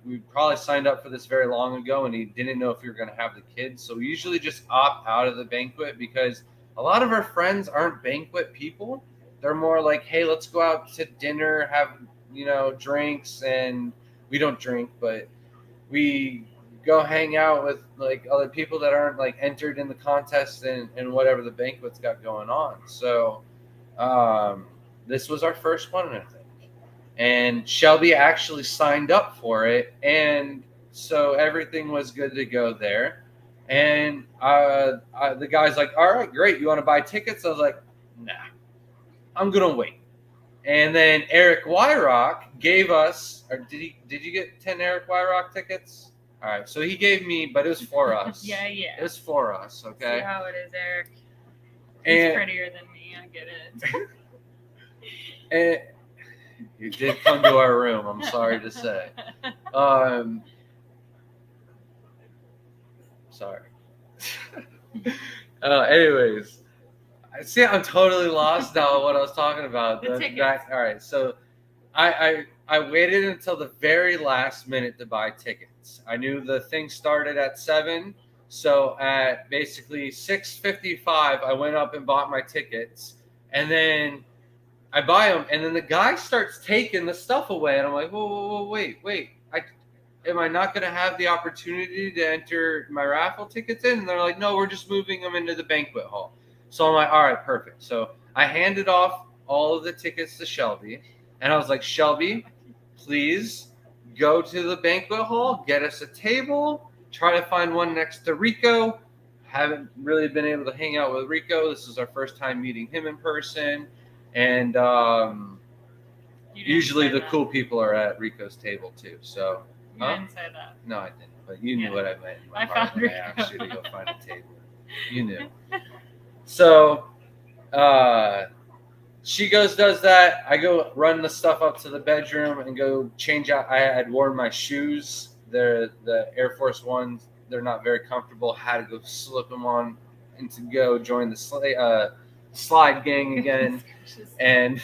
we probably signed up for this very long ago and he didn't know if we were going to have the kids. So we usually just opt out of the banquet because a lot of our friends aren't banquet people. They're more like, hey, let's go out to dinner, have, drinks, and we don't drink, but we go hang out with like other people that aren't like entered in the contest and whatever the banquet's got going on. So this was our first one, I think. And Shelby actually signed up for it. And so everything was good to go there. And the guy's like, all right, great. You want to buy tickets? I was like, nah, I'm going to wait. And then Eric Wyrock gave us, or did you get 10 Eric Wyrock tickets? All right, so he gave me, but it was for us. Yeah. It was for us, okay? See how it is, Eric. He's prettier than me, I get it. And you did come to our room, I'm sorry to say. Sorry. Anyways, see, I'm totally lost now what I was talking about. The tickets. All right, so I waited until the very last minute to buy tickets. I knew the thing started at 7, so at basically 6:55, I went up and bought my tickets, and then I buy them, and then the guy starts taking the stuff away, and I'm like, whoa, wait. Am I not going to have the opportunity to enter my raffle tickets in? And they're like, no, we're just moving them into the banquet hall. So I'm like, all right, perfect. So I handed off all of the tickets to Shelby, and I was like, Shelby, please go to the banquet hall, get us a table, try to find one next to Rico. Haven't really been able to hang out with Rico. This is our first time meeting him in person. And usually the cool people are at Rico's table too. So you didn't say that. No, I didn't. But you knew what I meant in my heart found when Rico. I asked you to go find a table. You knew. So she does that. I go run the stuff up to the bedroom and go change out. I had worn my shoes. They're the Air Force Ones. They're not very comfortable. Had to go slip them on and to go join the slide gang again. And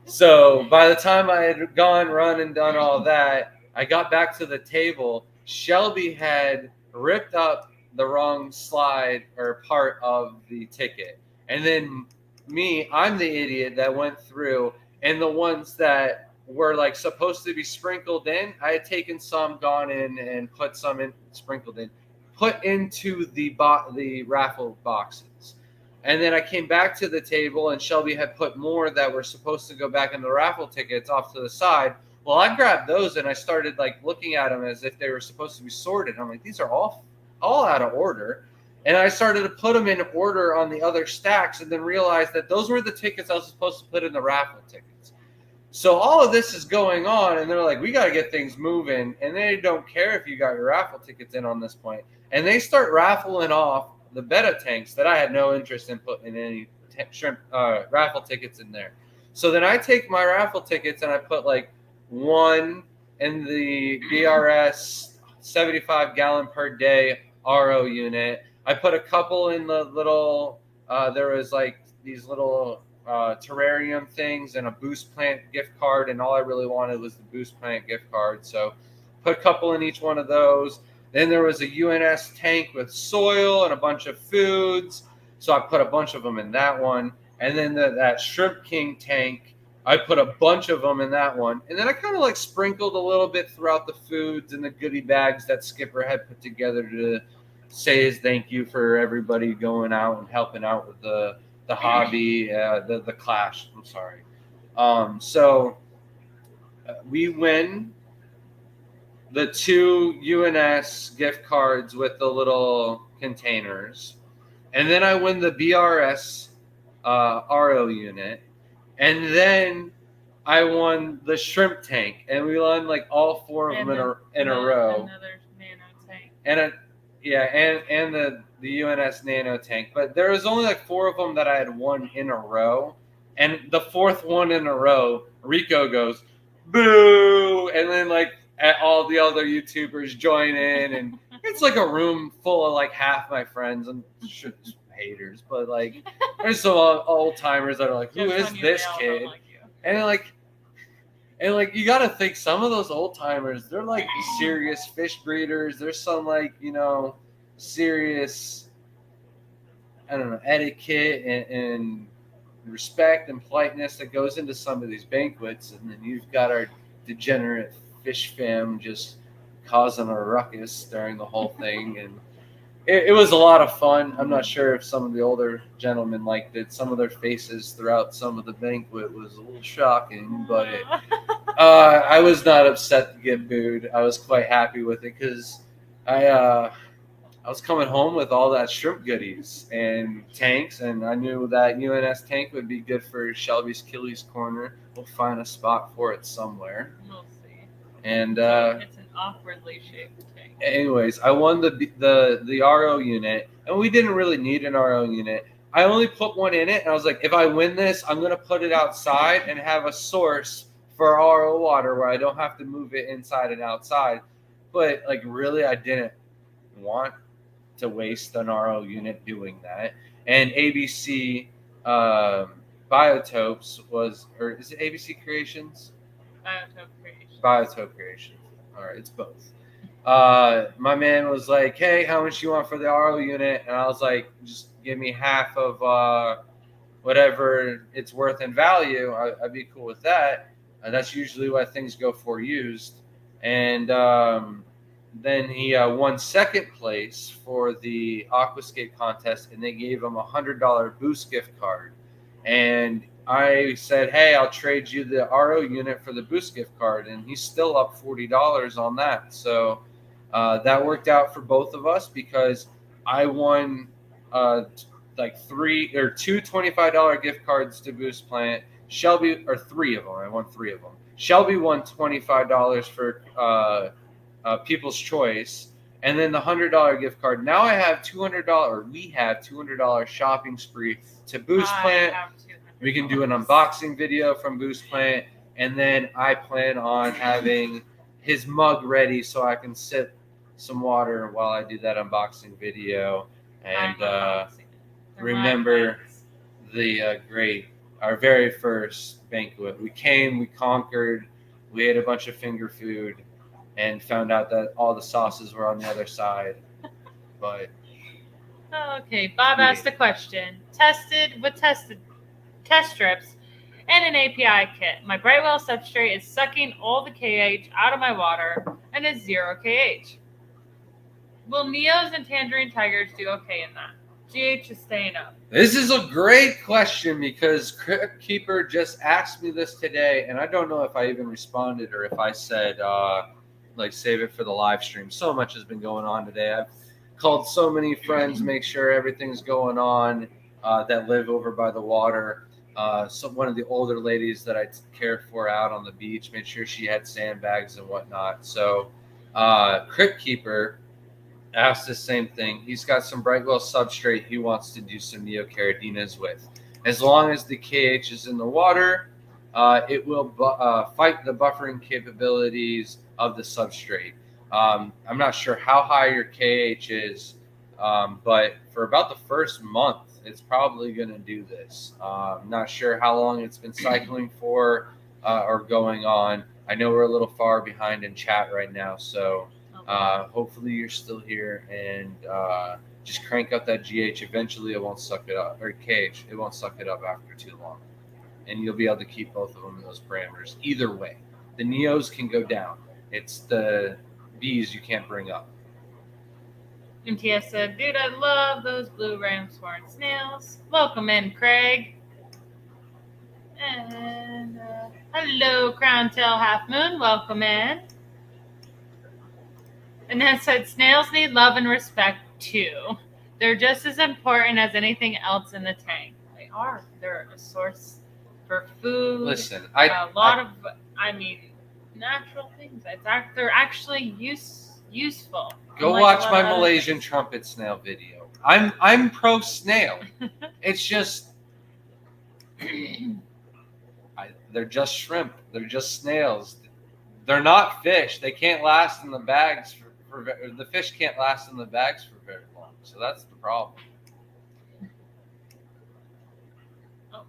so by the time I had run and done all that, I got back to the table. Shelby had ripped up the wrong slide or part of the ticket. And then I'm the idiot that went through, and the ones that were like supposed to be sprinkled in, I had taken some, gone in and put some in, sprinkled in, put into the raffle boxes. And then I came back to the table, and Shelby had put more that were supposed to go back in the raffle tickets off to the side. Well, I grabbed those and I started like looking at them as if they were supposed to be sorted. I'm like, these are all out of order. And I started to put them in order on the other stacks, and then realized that those were the tickets I was supposed to put in the raffle tickets. So all of this is going on, and they're like, we got to get things moving. And they don't care if you got your raffle tickets in on this point. And they start raffling off the betta tanks that I had no interest in putting any raffle tickets in there. So then I take my raffle tickets and I put like one in the BRS 75 gallon per day RO unit. I put a couple in the little, there was like these little terrarium things and a Boost Plant gift card, and all I really wanted was the Boost Plant gift card. So put a couple in each one of those. Then there was a UNS tank with soil and a bunch of foods. So I put a bunch of them in that one. And then that Shrimp King tank, I put a bunch of them in that one. And then I kind of like sprinkled a little bit throughout the foods and the goodie bags that Skipper had put together to say his thank you for everybody going out and helping out with the hobby, the clash. I'm sorry. So we win the 2 UNS gift cards with the little containers, and then I win the BRS RO unit, and then I won the shrimp tank, and we won like all 4 of them in a row. Another nano tank. And the UNS nano tank, but there was only like 4 of them that I had won in a row, and the 4th one in a row, Rico goes boo, and then like all the other YouTubers join in, and it's like a room full of like half my friends and haters, but like there's some old timers that are like, who is this kid? And like you got to think some of those old timers, they're like serious fish breeders. There's some like serious, I don't know, etiquette and respect and politeness that goes into some of these banquets, and then you've got our degenerate fish fam just causing a ruckus during the whole thing, and it was a lot of fun. I'm not sure if some of the older gentlemen liked it. Some of their faces throughout some of the banquet was a little shocking, but I was not upset to get booed. I was quite happy with it because I was coming home with all that shrimp goodies and tanks, and I knew that UNS tank would be good for Shelby's Killy's Corner. We'll find a spot for it somewhere. We'll see. And it's an awkwardly shaped tank. Anyways, I won the RO unit, and we didn't really need an RO unit. I only put one in it, and I was like, if I win this, I'm gonna put it outside and have a source for RO water where I don't have to move it inside and outside. But like, really, I didn't want to waste an RO unit doing that. And ABC Biotopes or is it ABC Creations? Biotope Creations. All right, it's both. My man was like, hey, how much you want for the RO unit? And I was like, just give me half of whatever it's worth in value. I'd be cool with that. That's usually what things go for used. And then he won second place for the Aquascape contest, and they gave him $100 Boost gift card. And I said, hey, I'll trade you the RO unit for the Boost gift card. And he's still up $40 on that. So that worked out for both of us because I won like two $25 gift cards to Boost Plant. Shelby, or 3 of them. I won 3 of them. Shelby won $25 for People's Choice, and then the $100 gift card. Now I have $200. We have $200 shopping spree to Boost Plant. We can do an unboxing video from Boost Plant, and then I plan on having his mug ready so I can sip some water while I do that unboxing video. And remember our very first banquet. We came, we conquered, we ate a bunch of finger food, and found out that all the sauces were on the other side. But okay, Bob asked a question. Tested test strips and an API kit. My Brightwell substrate is sucking all the KH out of my water and is 0 KH. Will Neos and Tangerine Tigers do okay in that? GH is staying up. This is a great question because Crypt Keeper just asked me this today, and I don't know if I even responded or if I said like save it for the live stream. So much has been going on today. I've called so many friends, make sure everything's going on that live over by the water. So one of the older ladies that I cared for out on the beach, made sure she had sandbags and whatnot. So Crypt Keeper asked the same thing. He's got some Brightwell substrate he wants to do some neocaradinas with. As long as the KH is in the water, it will fight the buffering capabilities of the substrate. I'm not sure how high your KH is, but for about the first month, it's probably going to do this. I'm not sure how long it's been cycling for or going on. I know we're a little far behind in chat right now, so hopefully you're still here and just crank up that GH. Eventually it won't suck it up, or KH, it won't suck it up after too long. And you'll be able to keep both of them in those parameters. Either way, the Neos can go down. It's the Bs you can't bring up. MTS said, dude, I love those blue ramshorn snails. Welcome in, Craig. And hello, Crown Tail Half Moon. Welcome in. And then said, snails need love and respect too. They're just as important as anything else in the tank. They are. They're a source for food. Listen, natural things. They're actually useful. Go watch my Malaysian trumpet snail video. I'm pro snail. It's just they're just shrimp. They're just snails. They're not fish. They can't last in the bags the fish can't last in the bags for very long. So that's the problem. Oh.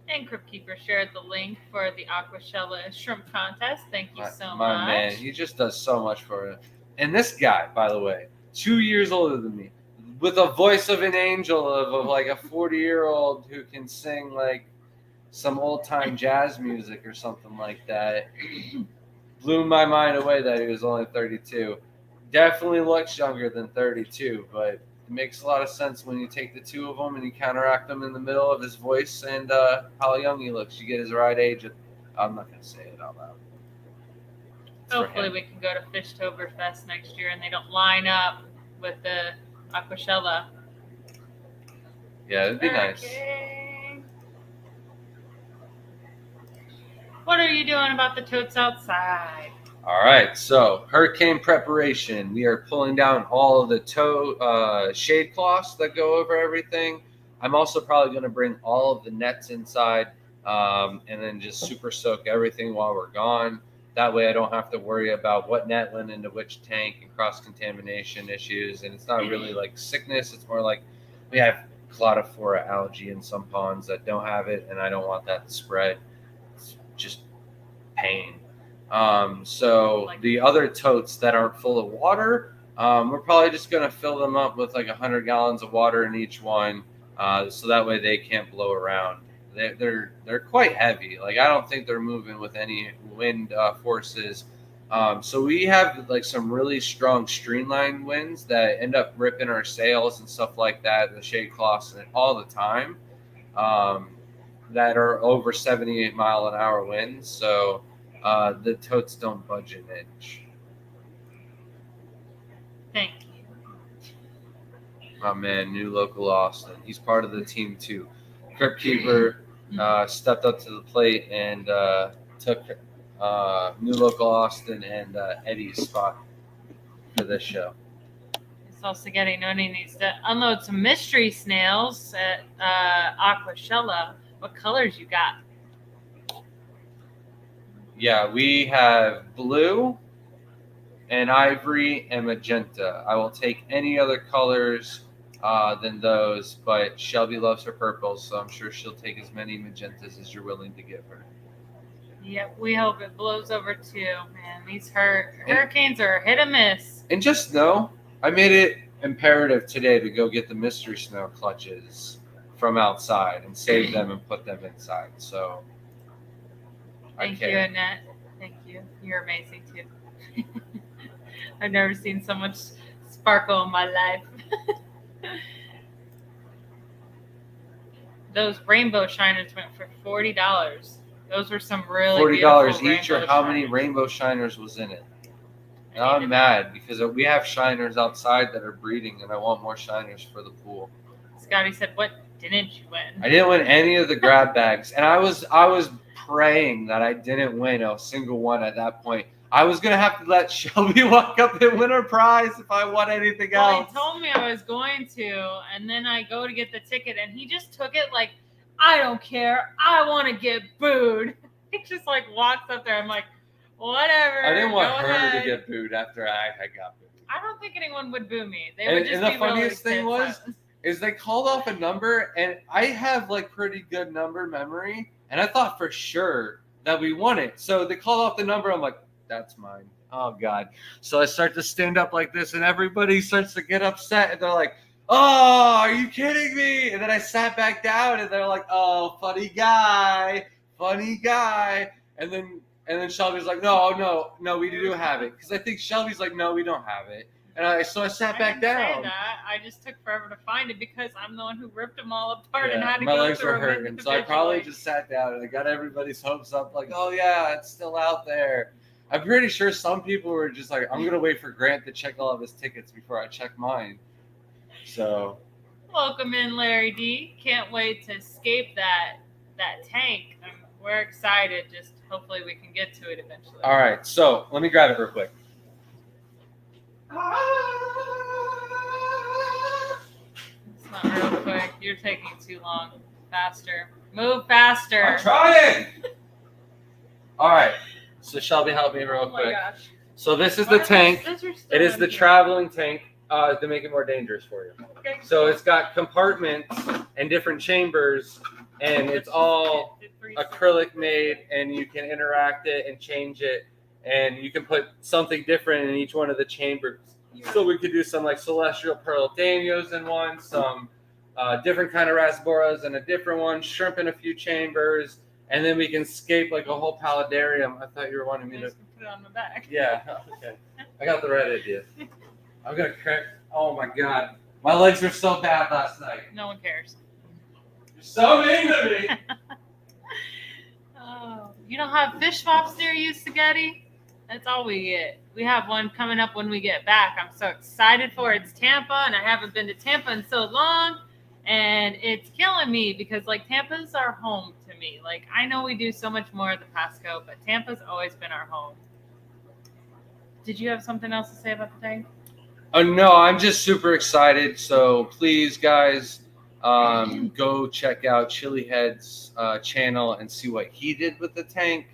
And Crypt Keeper shared the link for the Aquashella shrimp contest. Thank you so much. My man, he just does so much for it. And this guy, by the way, 2 years older than me, with a voice of an angel of like a 40-year-old who can sing like some old-time jazz music or something like that. Blew my mind away that he was only 32. Definitely looks younger than 32, but it makes a lot of sense when you take the two of them and you counteract them in the middle of his voice and how young he looks. You get his right age. I'm not going to say it out loud. Hopefully we can go to Fishtoberfest next year and they don't line up with the Aquashella. Yeah, it'd be nice. What are you doing about the totes outside? All right, so hurricane preparation. We are pulling down all of the shade cloths that go over everything. I'm also probably going to bring all of the nets inside and then just super soak everything while we're gone. That way I don't have to worry about what net went into which tank and cross-contamination issues. And it's not really like sickness. It's more like we have cladophora algae in some ponds that don't have it, and I don't want that to spread. It's just pain. So the other totes that aren't full of water, we're probably just going to fill them up with like 100 gallons of water in each one, so that way they can't blow around. They're quite heavy. Like I don't think they're moving with any wind forces. So we have like some really strong streamline winds that end up ripping our sails and stuff like that, the shade cloths and all the time, that are over 78 mile an hour winds. So the totes don't budge an inch. Thank you. My man, new local Austin. He's part of the team too. Crypt Keeper stepped up to the plate and took new local Austin and Eddie's spot for this show. He's also getting known he needs to unload some mystery snails at Aquashella. What colors you got? Yeah, we have blue and ivory and magenta. I will take any other colors than those, but Shelby loves her purples, so I'm sure she'll take as many magentas as you're willing to give her. Yep, we hope it blows over too, man. These hurricanes are hit or miss. And just know, I made it imperative today to go get the mystery snail clutches from outside and save them and put them inside. So Thank you, Annette. Thank you. You're amazing too. I've never seen so much sparkle in my life. Those rainbow shiners went for $40. Those were some really $40 each, or how many rainbow shiners was in it? Now I'm mad because we have shiners outside that are breeding, and I want more shiners for the pool. Scotty said, "What didn't you win?" I didn't win any of the grab bags, and I was praying that I didn't win a single one at that point. I was gonna have to let Shelby walk up and win her prize if I won anything else. He told me I was going to, and then I go to get the ticket, and he just took it like, I don't care. I want to get booed. He just like walks up there. I'm like, whatever. I didn't want her to get booed after I got booed. I don't think anyone would boo me. They and, would just and the be funniest really thing was, is they called off a number, and I have like pretty good number memory, and I thought for sure that we won it. So they called off the number. I'm like, that's mine. Oh God. So I start to stand up like this, and everybody starts to get upset, and they're like, oh, are you kidding me? And then I sat back down, and they're like, oh, funny guy. And then Shelby's like, no, we do have it. Because I think Shelby's like, no, we don't have it. And so I sat back I didn't say down. that. I just took forever to find it because I'm the one who ripped them all apart and Yeah, had to my go legs were through them hurting, so I probably individually. just sat down and I got everybody's hopes up, like, oh yeah, it's still out there. I'm pretty sure some people were just like, I'm gonna wait for Grant to check all of his tickets before I check mine. So Welcome in, Larry D. Can't wait to escape that tank. We're excited. Just hopefully we can get to it eventually. all right, so let me grab it real quick. It's not real quick. You're taking too long. Faster. Move faster. I'm trying. All right, so Shelby, help me real Oh my quick. gosh. So this is Why the are tank. those scissors still It is in the here? traveling tank to make it more dangerous for you. Okay. So it's got compartments and different chambers, and it's all acrylic made, and you can interact it and change it, and you can put something different in each one of the chambers. So we could do some like celestial pearl danios in one, some different kind of rasboras in a different one, shrimp in a few chambers, and then we can scape like a whole paludarium. I thought you were wanting me to put it on the back. Yeah, okay. I got the right idea. I'm gonna crack. Oh my god, my legs were so bad last night. No one cares. You're so mean to me. Oh, you don't have fish swaps near you, Spaghetti? That's all we get. We have one coming up when we get back. I'm so excited for it. It's Tampa, and I haven't been to Tampa in so long, and it's killing me because like Tampa's our home to me. Like I know we do so much more at the Pasco, but Tampa's always been our home. Did you have something else to say about the tank? Oh no, I'm just super excited. So please, guys, go check out Chili Head's channel and see what he did with the tank.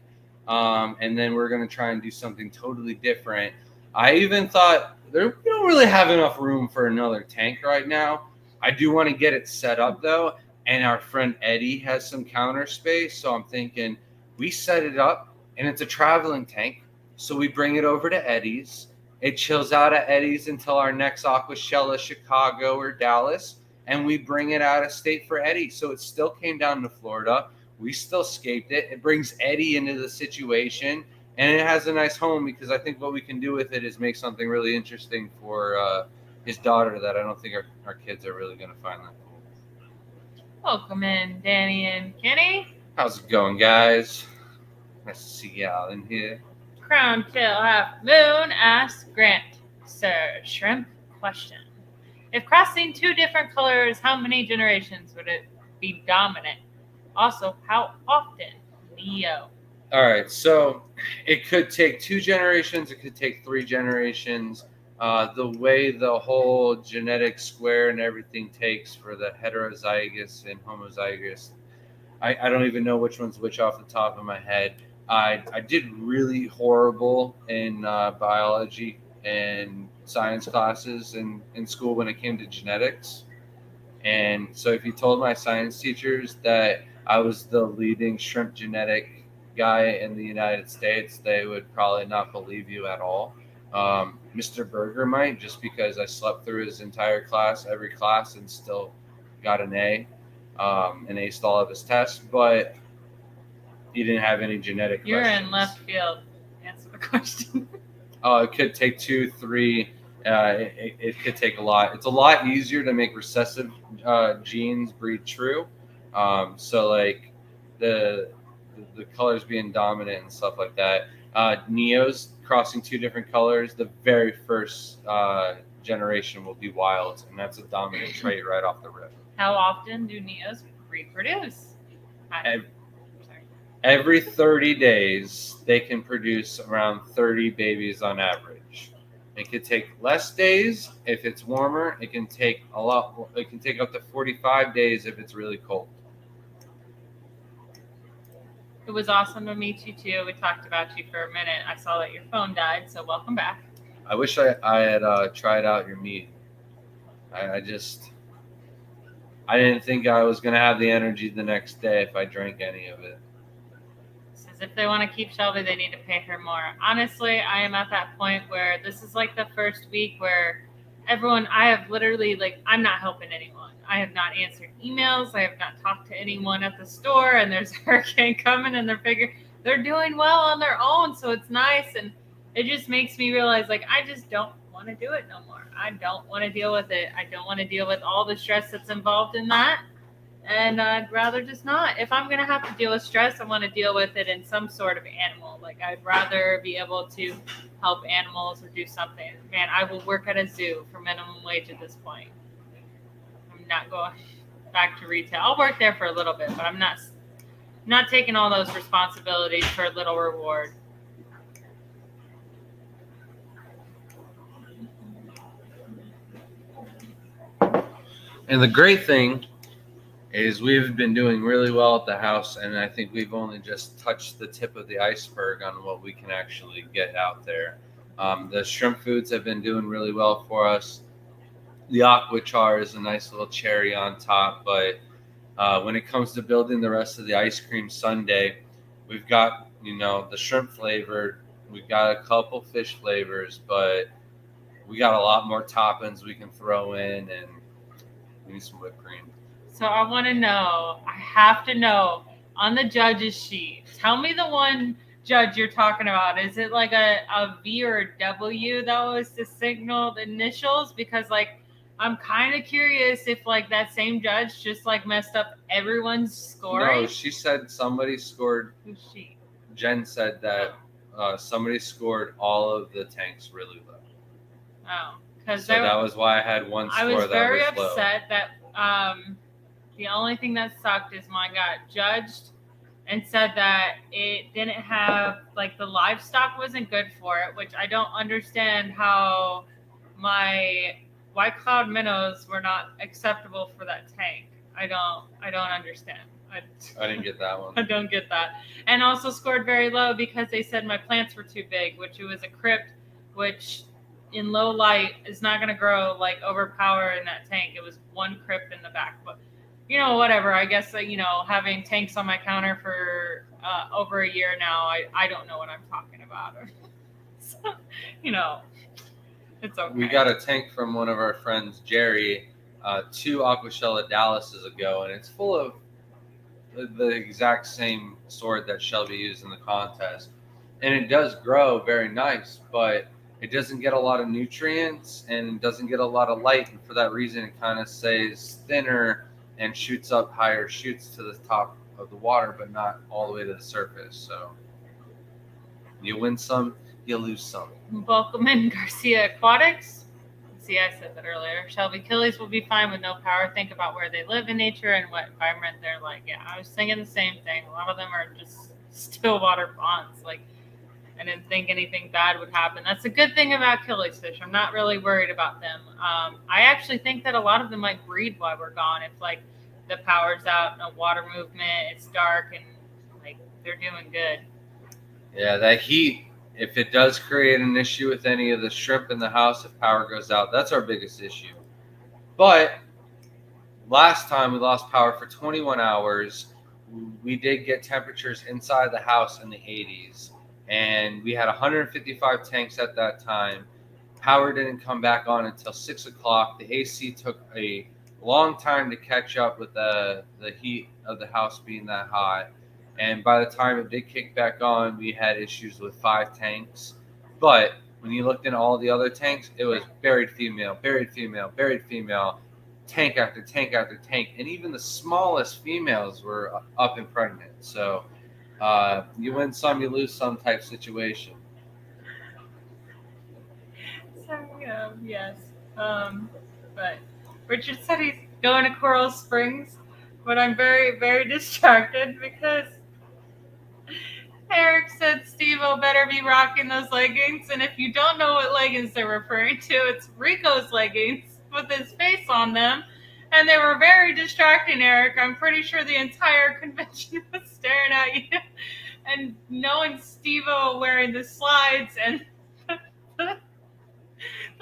And then we're gonna try and do something totally different. I even thought we don't really have enough room for another tank right now. I do want to get it set up though, and our friend Eddie has some counter space, so I'm thinking we set it up, and it's a traveling tank. So we bring it over to Eddie's. It chills out at Eddie's until our next Aquashella, Chicago or Dallas, and we bring it out of state for Eddie. So it still came down to Florida. We still scaped it. It brings Eddie into the situation, and it has a nice home because I think what we can do with it is make something really interesting for his daughter that I don't think our kids are really going to find that cool. Welcome in, Danny and Kenny. How's it going, guys? Nice to see y'all in here. Crown Tail Half Moon asks Grant, Sir Shrimp, question. If crossing two different colors, how many generations would it be dominant? Also, how often? Neo. All right, so it could take 2 generations. It could take 3 generations. The way the whole genetic square and everything takes for the heterozygous and homozygous, I don't even know which one's which off the top of my head. I did really horrible in biology and science classes in school when it came to genetics. And so if you told my science teachers that I was the leading shrimp genetic guy in the United States, they would probably not believe you at all. Mr. Berger might, just because I slept through his entire class, every class, and still got an A, and aced all of his tests. But he didn't have any genetic You're questions. in left field. Answer the question. Oh, it could take 2, 3. It could take a lot. It's a lot easier to make recessive genes breed true. So like the colors being dominant and stuff like that. Neos crossing 2 different colors. The very first generation will be wild, and that's a dominant trait right off the rip. How often do Neos reproduce? Every 30 days, they can produce around 30 babies on average. It could take less days if it's warmer. It can take a lot. It can take up to 45 days if it's really cold. It was awesome to meet you too. We talked about you for a minute. I saw that your phone died, so welcome back. I wish I had tried out your meat. I didn't think I was gonna have the energy the next day if I drank any of it. Says if they want to keep Shelby, they need to pay her more. Honestly, I am at that point where this is like the first week where I have literally I'm not helping anyone. I have not answered emails. I have not talked to anyone at the store, and there's a hurricane coming, and they're doing well on their own, so it's nice. And it just makes me realize, like, I just don't want to do it no more. I don't want to deal with it. I don't want to deal with all the stress that's involved in that. And I'd rather just not. If I'm going to have to deal with stress, I want to deal with it in some sort of animal. Like, I'd rather be able to help animals or do something. Man, I will work at a zoo for minimum wage at this point. I'm not going back to retail. I'll work there for a little bit, but I'm not taking all those responsibilities for a little reward. And the great thing is we've been doing really well at the house, and I think we've only just touched the tip of the iceberg on what we can actually get out there. The shrimp foods have been doing really well for us. The aqua char is a nice little cherry on top, but when it comes to building the rest of the ice cream sundae, we've got, the shrimp flavored, we've got a couple fish flavors, but we got a lot more toppings we can throw in, and we need some whipped cream. So I want to know, I have to know, on the judge's sheet, tell me the one judge you're talking about. Is it like a V or a W that was the signaled initials? Because, like, I'm kind of curious if, like, that same judge just, like, messed up everyone's scoring. No, she said somebody scored. Who's she? Jen said that somebody scored all of the tanks really low. Oh. So that was why I had one score that was low. I was very upset that the only thing that sucked is mine got judged and said that it didn't have, like, the livestock wasn't good for it, which I don't understand how my White Cloud minnows were not acceptable for that tank. I don't understand. I didn't get that one. I don't get that. And also scored very low because they said my plants were too big, which it was a crypt, which in low light is not going to grow, like, overpower in that tank. It was one crypt in the back, but whatever. I guess having tanks on my counter for over a year now, I don't know what I'm talking about. So, it's okay. We got a tank from one of our friends, Jerry, 2 Aquashella Dallases ago, and it's full of the exact same sort that Shelby used in the contest, and it does grow very nice, but it doesn't get a lot of nutrients and doesn't get a lot of light, and for that reason it kind of stays thinner and shoots up higher shoots to the top of the water, but not all the way to the surface. So you win some, you lose some. Volkman Garcia Aquatics. See, I said that earlier. Shelby Killies will be fine with no power. Think about where they live in nature and what environment they're like. Yeah, I was thinking the same thing. A lot of them are just still water ponds. Like, I didn't think anything bad would happen. That's a good thing about Killies fish. I'm not really worried about them. I actually think that a lot of them might breed while we're gone. If, like, the power's out, no water movement, it's dark, and, like, they're doing good. Yeah, that heat, if it does create an issue with any of the shrimp in the house, if power goes out, that's our biggest issue. But last time we lost power for 21 hours. We did get temperatures inside the house in the 80s. And we had 155 tanks at that time. Power didn't come back on until 6 o'clock. The AC took a long time to catch up with the heat of the house being that hot. And by the time it did kick back on, we had issues with 5 tanks. But when you looked into all the other tanks, it was buried female, buried female, buried female, tank after tank after tank. And even the smallest females were up and pregnant. So you win some, you lose some type situation. So, yes. But Richard said he's going to Coral Springs, but I'm very, very distracted because Eric said Steve-O better be rocking those leggings. And if you don't know what leggings they're referring to, it's Rico's leggings with his face on them. And they were very distracting, Eric. I'm pretty sure the entire convention was staring at you. And knowing Steve-O wearing the slides and the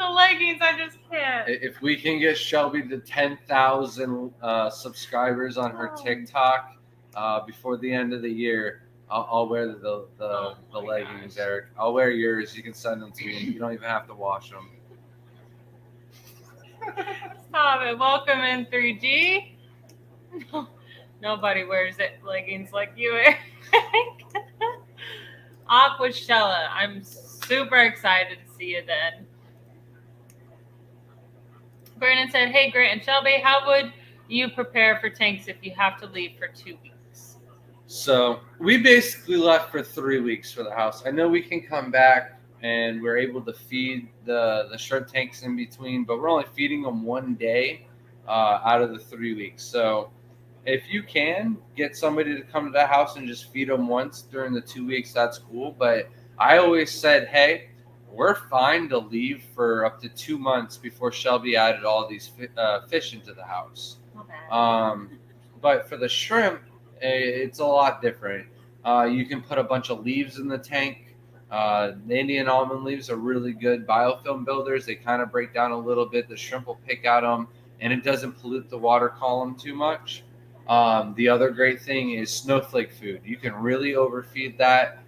leggings, I just can't. If we can get Shelby to 10,000 subscribers on her TikTok before the end of the year, I'll wear the leggings, gosh. Eric. I'll wear yours. You can send them to me. You don't even have to wash them. Stop it. Welcome in 3G. Nobody wears leggings like you, Eric. Aquashella. I'm Super excited to see you then. Brandon said, "Hey, Grant and Shelby, how would you prepare for tanks if you have to leave for 2 weeks?" So we basically left for 3 weeks for the house. I know we can come back and we're able to feed the shrimp tanks in between, but we're only feeding them 1 day out of the 3 weeks. So if you can get somebody to come to the house and just feed them once during the 2 weeks, that's cool. But I always said, hey, we're fine to leave for up to 2 months before Shelby added all these fish into the house. But for the shrimp, it's a lot different. You can put a bunch of leaves in the tank. The Indian almond leaves are really good biofilm builders. They kind of break down a little bit. The shrimp will pick at them, and it doesn't pollute the water column too much. The other great thing is snowflake food. You can really overfeed that.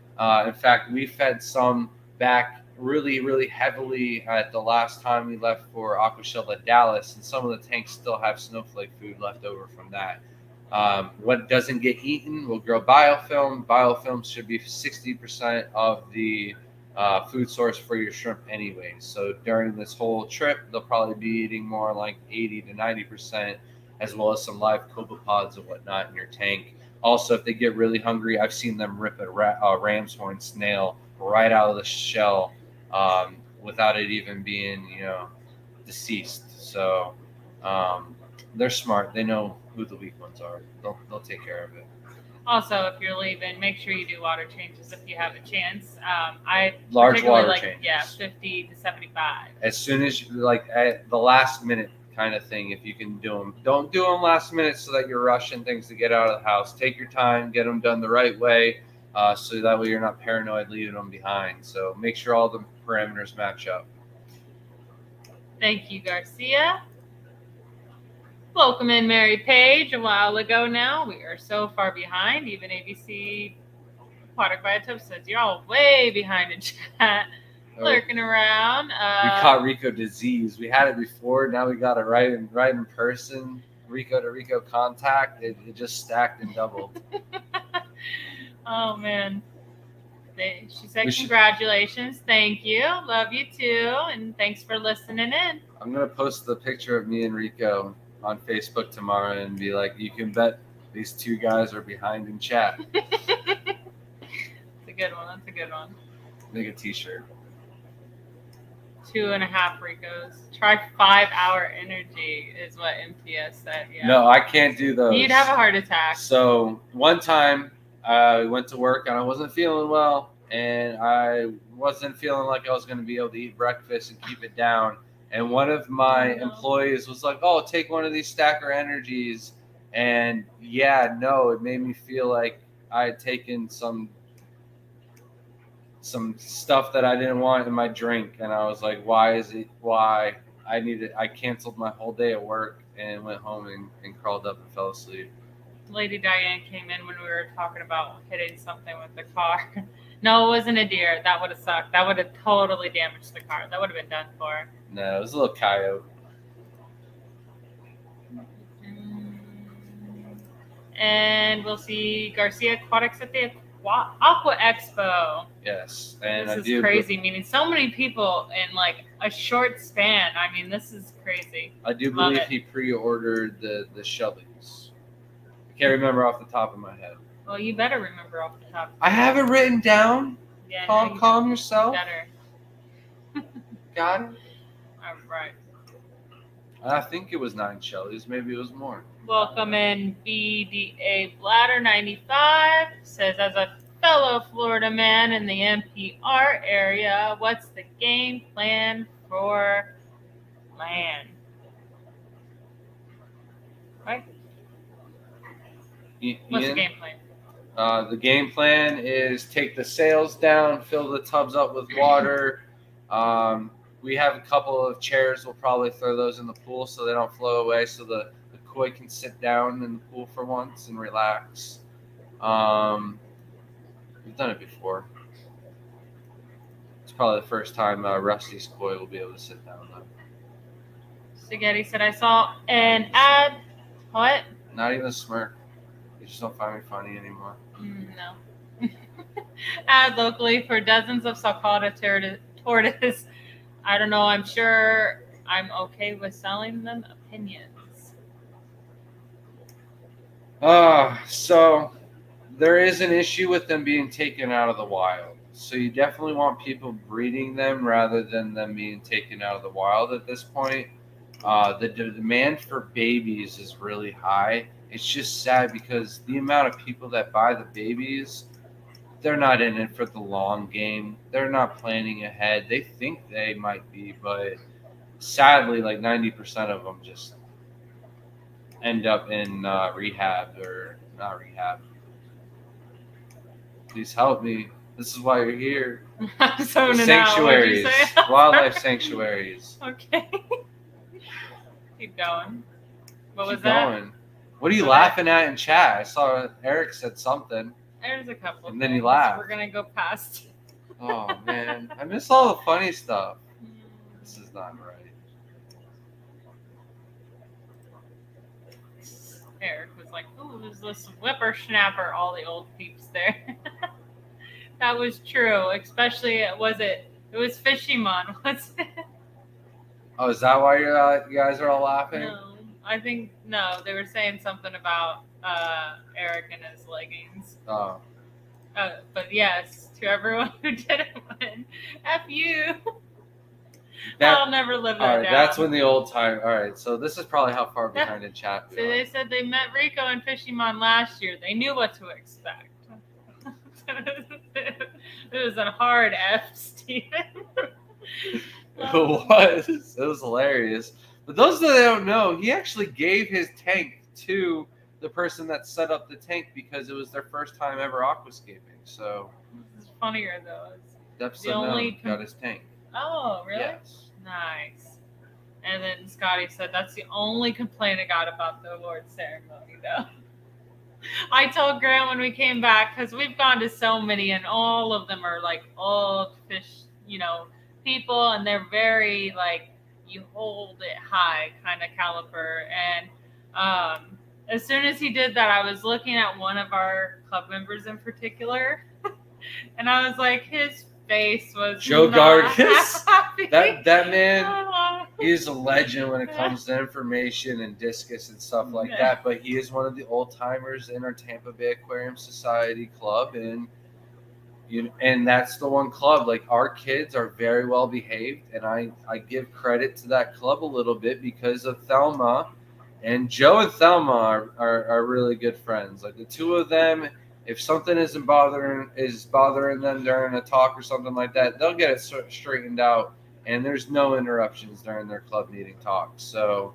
In fact, we fed some back really, really heavily at the last time we left for Aquashella Dallas, and some of the tanks still have snowflake food left over from that. What doesn't get eaten will grow biofilm. Biofilm should be 60% of the food source for your shrimp anyway. So during this whole trip, they'll probably be eating more like 80 to 90%, as well as some live copepods and whatnot in your tank. Also, if they get really hungry, I've seen them rip a ram's horn snail right out of the shell without it even being, deceased. So they're smart. They know who the weak ones are. They'll take care of it. Also, if you're leaving, make sure you do water changes if you have a chance. I Large particularly water like changes. 50 to 75. As soon as at the last minute kind of thing, if you can do them, don't do them last minute so that you're rushing things to get out of the house. Take your time, get them done the right way, so that way you're not paranoid leaving them behind. So make sure all the parameters match up. Thank you, Garcia. Welcome in, Mary Page. A while ago now, we are so far behind. Even ABC Aquatic Biotop says you're all way behind in chat, lurking around. We caught Rico disease. We had it before. Now we got it right in person. Rico to Rico contact. It just stacked and doubled. Oh man. She said, congratulations. Thank you. Love you too. And thanks for listening in. I'm going to post the picture of me and Rico on Facebook tomorrow and be like, you can bet these two guys are behind in chat. That's a good one. That's a good one. Make a t-shirt. 2.5 Ricos. Try 5-hour energy is what MTS said. Yeah. No, I can't do those. You'd have a heart attack. So one time I went to work and I wasn't feeling well, and I wasn't feeling like I was going to be able to eat breakfast and keep it down. And one of my employees was like, oh, take one of these Stacker Energies. And it made me feel like I had taken some stuff that I didn't want in my drink. And I was like, why? I canceled my whole day at work and went home and crawled up and fell asleep. Lady Diane came in when we were talking about hitting something with the car. No, it wasn't a deer. That would have sucked. That would have totally damaged the car. That would have been done for. No, it was a little coyote. And we'll see Garcia Aquatics at the Aqua Expo. Yes, and this is crazy. Meaning so many people in like a short span. I mean, this is crazy. I do believe he pre-ordered the Shellys. I can't remember off the top of my head. Well, you better remember off the top. I have it written down. Yeah, calm yourself. Better. Got it. All right. I think it was 9 Shellys. Maybe it was more. Welcome in BDA Bladder 95. Says, as a fellow Florida man in the NPR area, what's the game plan for land? Right? What's the game plan? The game plan is take the sails down, fill the tubs up with water. We have a couple of chairs. We'll probably throw those in the pool so they don't flow away, so the koi can sit down in the pool for once and relax. We've done it before. It's probably the first time Rusty's koi will be able to sit down though. Spaghetti said, I saw an ad. What? Not even a smirk. You just don't find me funny anymore. No. Add locally for dozens of sulcata tortoise. I don't know. I'm sure I'm okay with selling them. Opinions. So there is an issue with them being taken out of the wild. So you definitely want people breeding them rather than them being taken out of the wild at this point. The demand for babies is really high. It's just sad because the amount of people that buy the babies, they're not in it for the long game. They're not planning ahead. They think they might be, but sadly, like 90% of them just end up in rehab or not rehab. Please help me. This is why you're here. I'm The zoning out. What'd you sanctuaries, say? wildlife sanctuaries. Okay. Keep going. What was Keep that? going. What are you Okay. laughing at in chat? I saw Eric said something. There's a couple. And then he things. laughed. We're gonna go past. Oh man, I miss all the funny stuff. This is not right. Eric was like, "Ooh, there's this whippersnapper." All the old peeps there. That was true. Especially, was it? It was Fishimon, was it? Oh, is that why you guys are all laughing? No, I think no. They were saying something about Eric and his leggings. Oh. But yes, to everyone who didn't win, F you. That, I'll never live that all right, down. that's when the old time. All right, so this is probably how far behind in chat we So are. they said they met Rico and Fishimon last year. They knew what to expect. It was a hard F, Steven. It was. It was hilarious. But those that don't know, he actually gave his tank to the person that set up the tank because it was their first time ever aquascaping. So This is funnier though. It's Depsa only got his tank. Oh, really? Yes. Nice. And then Scotty said that's the only complaint I got about the award ceremony, though. I told Grant when we came back, because we've gone to so many, and all of them are like old fish, people, and they're very like you hold it high kind of caliber. And as soon as he did that, I was looking at one of our club members in particular, and I was like, his face was Joe not Gargis. happy. That man is a legend when it comes to information and discus and stuff like that. But he is one of the old timers in our Tampa Bay Aquarium Society club, and that's the one club. Like, our kids are very well behaved, and I give credit to that club a little bit because of Thelma. And Joe and Thelma are really good friends. Like, the two of them, if something is bothering them during a talk or something like that, they'll get it straightened out, and there's no interruptions during their club meeting talks. So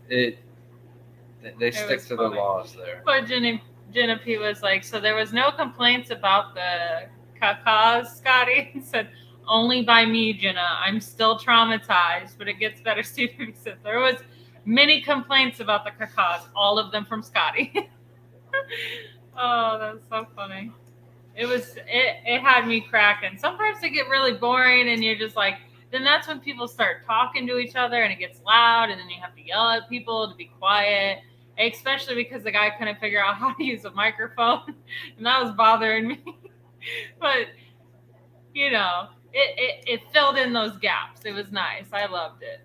they stick to their laws there. But Jenna P was like, so there was no complaints about the cacas, Scotty. He said, only by me, Jenna. I'm still traumatized, but it gets better. Steve said there was many complaints about the cacas, all of them from Scotty. Oh, that's so funny. It had me cracking. Sometimes they get really boring, and you're just like, then that's when people start talking to each other, and it gets loud, and then you have to yell at people to be quiet. Especially because the guy couldn't figure out how to use a microphone, and that was bothering me. But it filled in those gaps. It was nice. I loved it.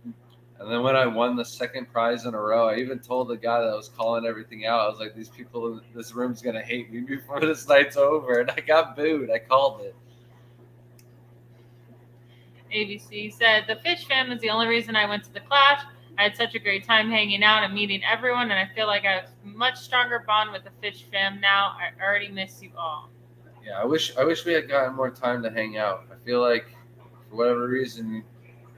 And then when I won the second prize in a row, I even told the guy that was calling everything out, I was like, these people in this room's going to hate me before this night's over. And I got booed. I called it. ABC said, the Fish Fam is the only reason I went to the clash. I had such a great time hanging out and meeting everyone, and I feel like I have a much stronger bond with the Fish Fam now. I already miss you all. Yeah, I wish we had gotten more time to hang out. I feel like, for whatever reason,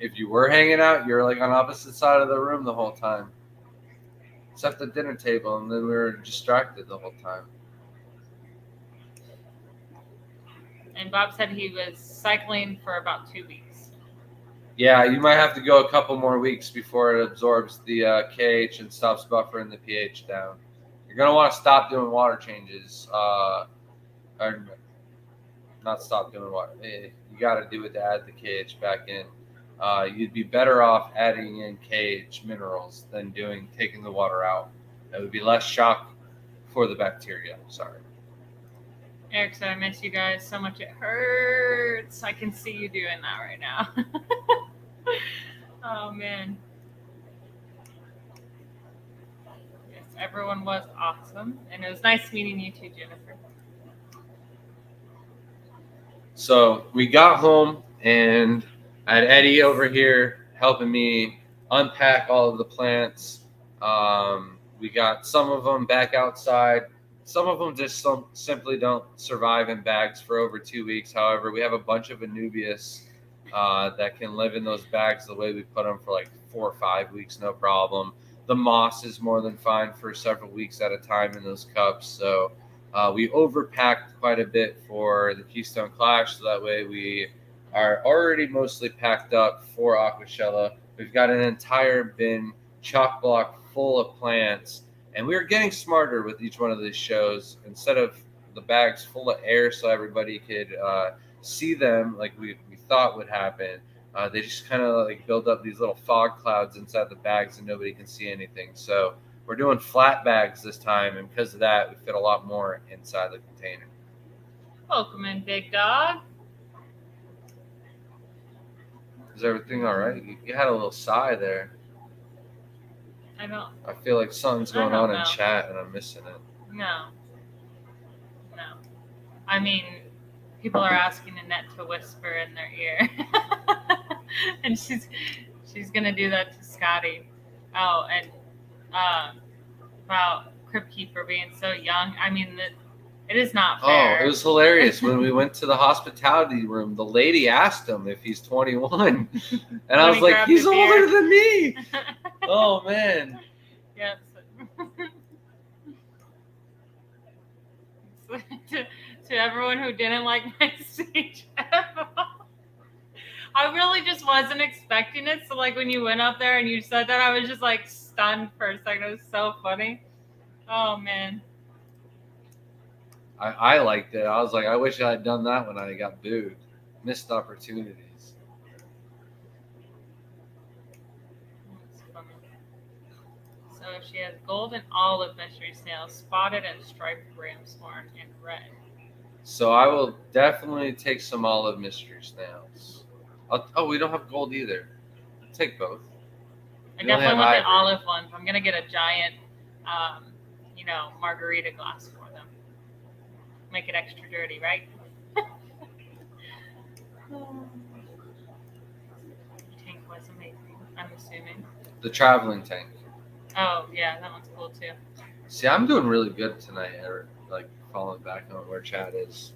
if you were hanging out, you're like on opposite side of the room the whole time. Except the dinner table, and then we were distracted the whole time. And Bob said he was cycling for about 2 weeks. Yeah, you might have to go a couple more weeks before it absorbs the KH and stops buffering the pH down. You're going to want to stop doing water changes. Or not stop doing water. You got to do it to add the KH back in. You'd be better off adding in KH minerals than taking the water out. That would be less shock for the bacteria. Sorry. Eric said, I miss you guys so much it hurts. I can see you doing that right now. Oh, man. Yes, everyone was awesome. And it was nice meeting you too, Jennifer. So we got home, and I had Eddie over here helping me unpack all of the plants. We got some of them back outside. Some of them just simply don't survive in bags for over 2 weeks. However, we have a bunch of Anubias that can live in those bags the way we put them for like 4 or 5 weeks, no problem. The moss is more than fine for several weeks at a time in those cups. So we overpacked quite a bit for the Keystone Clash, so that way we are already mostly packed up for Aquashella. We've got an entire bin, chock block full of plants, and we are getting smarter with each one of these shows. Instead of the bags full of air so everybody could see them like we thought would happen, they just kind of like build up these little fog clouds inside the bags and nobody can see anything. So we're doing flat bags this time, and because of that, we fit a lot more inside the container. Welcome in, big dog. Is everything all right? You had a little sigh there. I don't. I feel like something's I going don't on in know. chat, and I'm missing it. No. No. I mean, people are asking Annette to whisper in their ear. And she's gonna do that to Scotty. Oh, and about Crypt Keeper being so young. I mean, it is not fair. Oh, it was hilarious when we went to the hospitality room. The lady asked him if he's 21, and I was like, "He's older than me." Oh man. Yes. to everyone who didn't like my speech, I really just wasn't expecting it. So like when you went up there and you said that, I was just like stunned for a second. It was so funny. Oh man. I liked it. I was like, I wish I had done that when I got booed. Missed opportunities. That's funny. So she has gold and olive mystery snails, spotted and striped ram's horn, and red. So I will definitely take some olive mystery snails. We don't have gold either. I'll take both. I definitely want the olive ones. I'm gonna get a giant, margarita glass for them. Make it extra dirty, right? Tank was amazing. I'm assuming. The traveling tank. Oh yeah, that one's cool too. See, I'm doing really good tonight, Eric. Like falling back on where Chad is.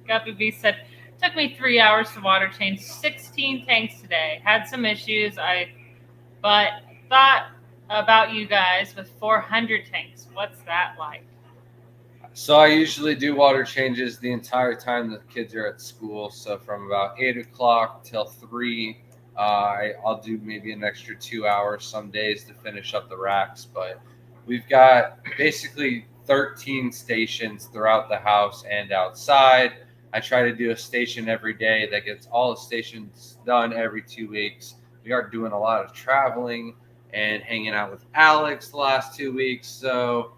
Guppy B said, took me 3 hours to water change 16 tanks today. Had some issues, but thought about you guys with 400 tanks. What's that like? So I usually do water changes the entire time the kids are at school. So from about 8 o'clock till 3, I'll do maybe an extra 2 hours some days to finish up the racks. But we've got basically 13 stations throughout the house and outside. I try to do a station every day that gets all the stations done every 2 weeks. We are doing a lot of traveling and hanging out with Alex the last 2 weeks. So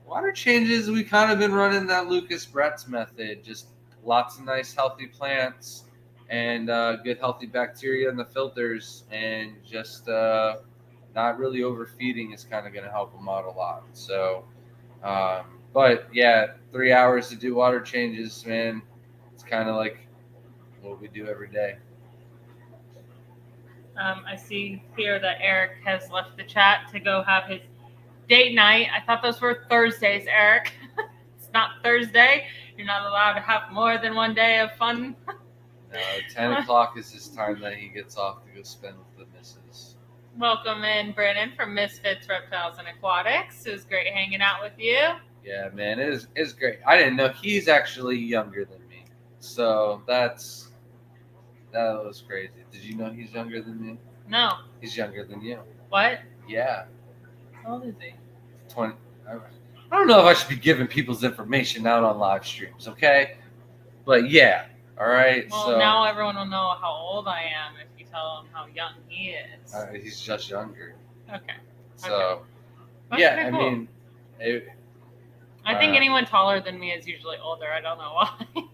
water changes, we kind of been running that Lucas Brett's method. Just lots of nice healthy plants and good healthy bacteria in the filters, and just not really overfeeding is kind of going to help them out a lot. So, but yeah, 3 hours to do water changes, man. It's kind of like what we do every day. I see here that Eric has left the chat to go have his date night. I thought those were Thursdays, Eric. It's not Thursday. You're not allowed to have more than one day of fun. No, 10 o'clock is his time that he gets off to go spend with the missus. Welcome in, Brennan from Misfits Reptiles and Aquatics. It was great hanging out with you. Yeah, man, it is great. I didn't know he's actually younger than me, so that was crazy. Did you know he's younger than me? No. He's younger than you. What? Yeah. How old is he? 20. I don't know if I should be giving people's information out on live streams, okay? But yeah, all right. Well, so now everyone will know how old I am if you tell them how young he is. he's just younger. Okay. So That's yeah, pretty I cool. mean, I think anyone taller than me is usually older. I don't know why.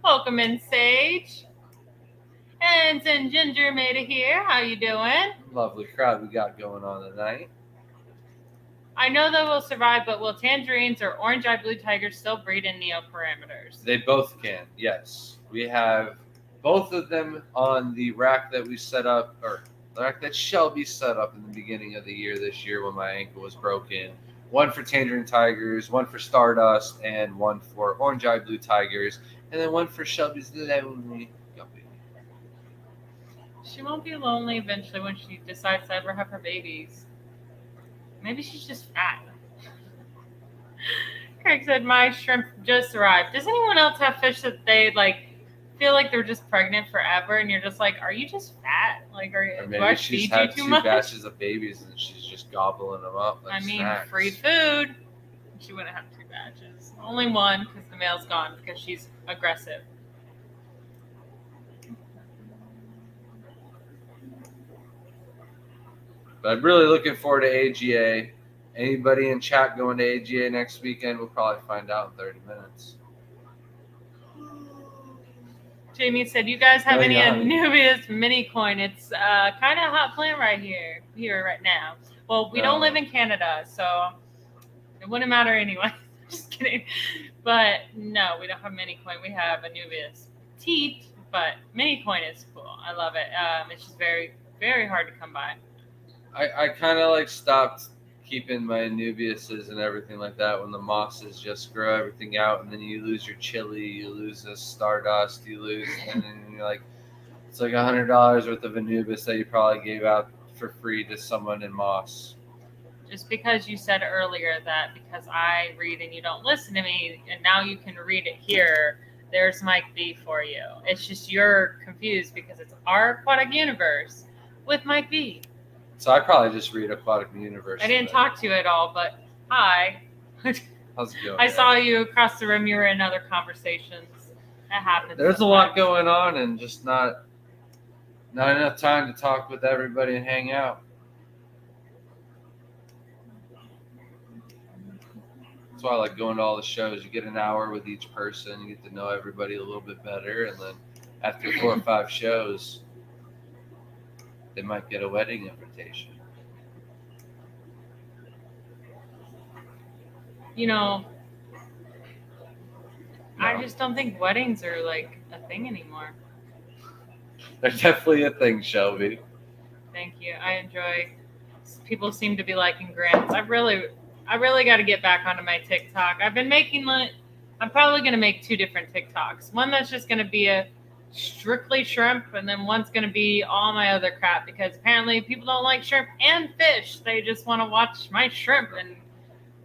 Welcome in, Sage. And Ginger made it here. How you doing? Lovely crowd we got going on tonight. I know they will survive, but will tangerines or orange-eyed blue tigers still breed in neoparameters? They both can, yes. We have both of them on the rack that we set up, or the rack that Shelby set up in the beginning of the year this year when my ankle was broken. One for tangerine tigers, one for Stardust, and one for orange-eyed blue tigers, and then one for Shelby's lonely guppy. She won't be lonely eventually when she decides to ever have her babies. Maybe she's just fat. Craig said, my shrimp just arrived. Does anyone else have fish that they feel like they're just pregnant forever and you're just like, are you just fat? Like, do I feed you too much? Two batches of babies and she's just gobbling them up like snacks. Free food. She wouldn't have 2 batches. Only one because the male's gone because she's aggressive. But I'm really looking forward to AGA. Anybody in chat going to AGA next weekend, we'll probably find out in 30 minutes. Jamie said, you guys have any Anubias mini coin? It's kind of a hot plant right here right now. Well, we don't live in Canada, so it wouldn't matter anyway. Just kidding. But no, we don't have mini coin. We have Anubias teat, but mini coin is cool. I love it. It's just very, very hard to come by. I kind of stopped keeping my Anubiases and everything like that when the mosses just grow everything out, and then you lose your chili, you lose the Stardust, you lose, and then you're like, it's like $100 worth of Anubis that you probably gave out for free to someone in Moss. Just because you said earlier that because I read and you don't listen to me, and now you can read it here, there's Mike B for you. It's just you're confused because it's our Aquatic Universe with Mike B. So I probably just read Aquatic Universe. I didn't talk to you at all, but hi. How's it going? I saw you across the room. You were in other conversations. That happens. There's a lot going on and just not enough time to talk with everybody and hang out. That's why I like going to all the shows. You get an hour with each person. You get to know everybody a little bit better. And then after 4 or 5 shows, they might get a wedding invitation. No. I just don't think weddings are a thing anymore. They're definitely a thing, Shelby. Thank you. I enjoy. People seem to be liking grants. I really got to get back onto my TikTok. I've been making I'm probably going to make 2 different TikToks. One that's just going to be a strictly shrimp, and then one's going to be all my other crap because apparently people don't like shrimp and fish. They just want to watch my shrimp and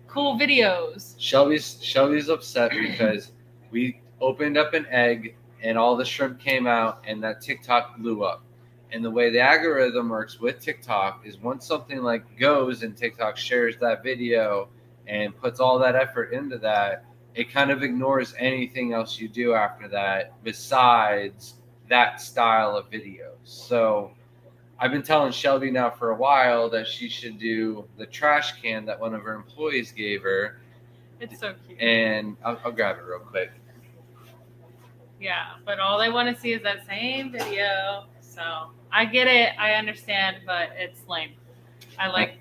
cool videos. Shelby's upset because we opened up an egg and all the shrimp came out and that TikTok blew up. And the way the algorithm works with TikTok is once something goes and TikTok shares that video and puts all that effort into that, it kind of ignores anything else you do after that besides that style of videos. So I've been telling Shelby now for a while that she should do the trash can that one of her employees gave her. It's so cute. And I'll grab it real quick. Yeah, but all they want to see is that same video. So I get it. I understand, but it's lame. I like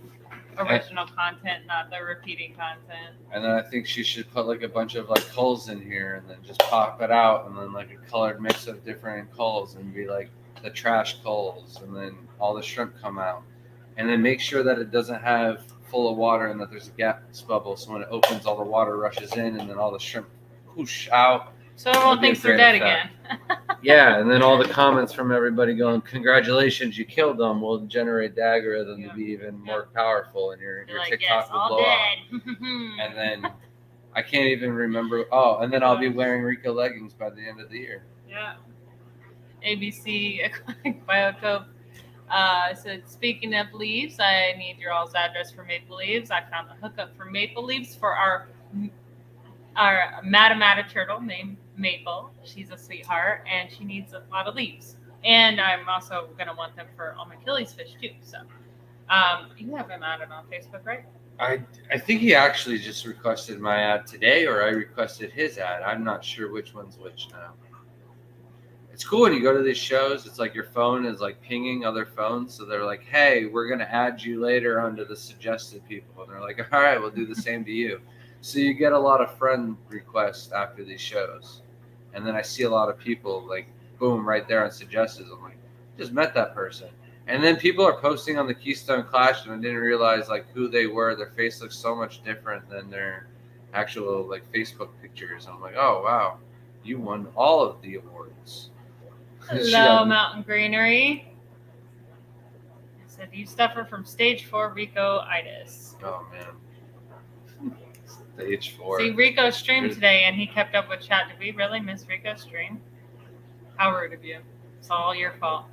original content, not the repeating content. And then I think she should put a bunch of culls in here and then just pop it out and then a colored mix of different culls and be the trash culls, and then all the shrimp come out. And then make sure that it doesn't have full of water and that there's a gas bubble, so when it opens all the water rushes in and then all the shrimp whoosh out. So everyone thinks they're dead again. Yeah, and then all the comments from everybody going, congratulations, you killed them, will generate the algorithm to be even more powerful, and your TikTok will blow up. And then I can't even remember. Oh, and then I'll be wearing Rico leggings by the end of the year. Yeah. ABC Biotope said, speaking of leaves, I need your all's address for Maple Leaves. I found the hookup for Maple Leaves for our Matamata turtle named Maple. She's a sweetheart and she needs a lot of leaves. And I'm also going to want them for all my Achilles fish too. So you have him added on Facebook, right? I think he actually just requested my ad today, or I requested his ad. I'm not sure which one's which now. It's cool when you go to these shows. It's like your phone is like pinging other phones, so they're like, "Hey, we're gonna add you later onto the suggested people," and they're like, "All right, we'll do the same to you." So you get a lot of friend requests after these shows, and then I see a lot of people like, boom, right there on suggested. I'm like, just met that person, and then people are posting on the Keystone Clash, and I didn't realize like who they were. Their face looks so much different than their actual like Facebook pictures. I'm like, oh wow, you won all of the awards. Hello, Mountain Greenery. I said you suffer from stage 4 Rico-itis. Oh man, stage 4. See, Rico streamed today, and he kept up with chat. Did we really miss Rico's stream? How rude of you. It's all your fault.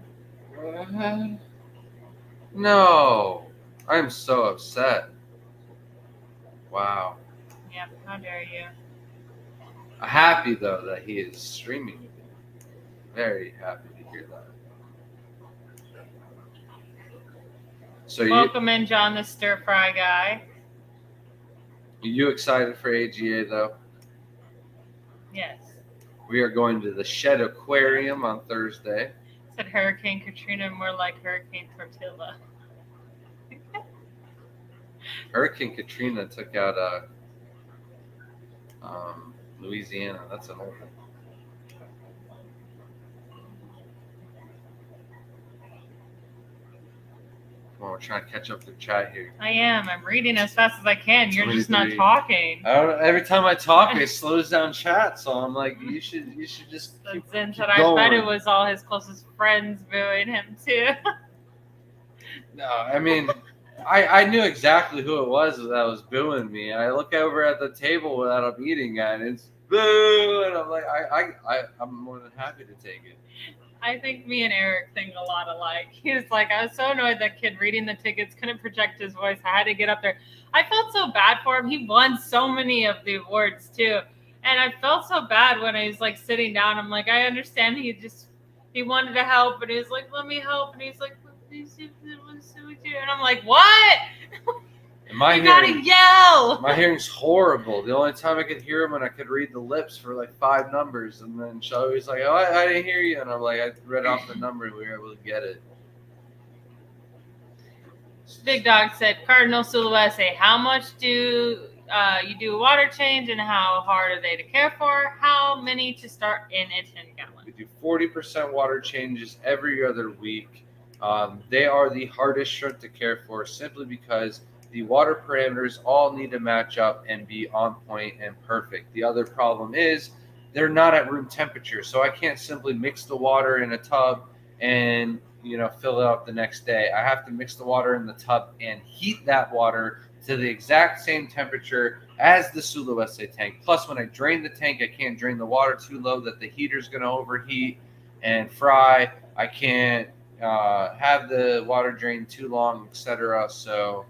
No, I'm so upset. Wow. Yep, how dare you. Happy though that he is streaming again. Very happy to hear that. So Welcome in, John, the stir fry guy. you excited for AGA though? Yes. We are going to the Shed Aquarium on Thursday. Said Hurricane Katrina, more like Hurricane Tortilla. Hurricane Katrina took out Louisiana. That's an old one. Come on, we're trying to catch up to chat here. I am. I'm reading as fast as I can. You're just not 23. talking. I don't know, every time I talk, it slows down chat. So I'm like, you should just keep Zen said, going. I bet it was all his closest friends booing him too. No, I mean, I knew exactly who it was that was booing me. I look over at the table that I'm eating at, and it's boo, and I'm like, I'm more than happy to take it. I think me and Eric think a lot alike. He was like, I was so annoyed that kid reading the tickets couldn't project his voice. I had to get up there. I felt so bad for him. He won so many of the awards too. And I felt so bad when I was like sitting down. I'm like, I understand he wanted to help, but he was like, let me help. And he's like, and I'm like, what? You gotta yell. My hearing's horrible. The only time I could hear him when I could read the lips for like 5 numbers, and then Shelby's like, "Oh, I didn't hear you," and I'm like, I read off the number, and we were able to get it. Big Dog said, Cardinal Silhouette, say, how much do you do a water change, and how hard are they to care for? How many to start in a 10-gallon? We do 40% water changes every other week. They are the hardest shrimp to care for simply because the water parameters all need to match up and be on point and perfect. The other problem is they're not at room temperature, so I can't simply mix the water in a tub and fill it up the next day. I have to mix the water in the tub and heat that water to the exact same temperature as the Sulawesi tank. Plus, when I drain the tank, I can't drain the water too low that the heater's going to overheat and fry. I can't have the water drain too long, etc. So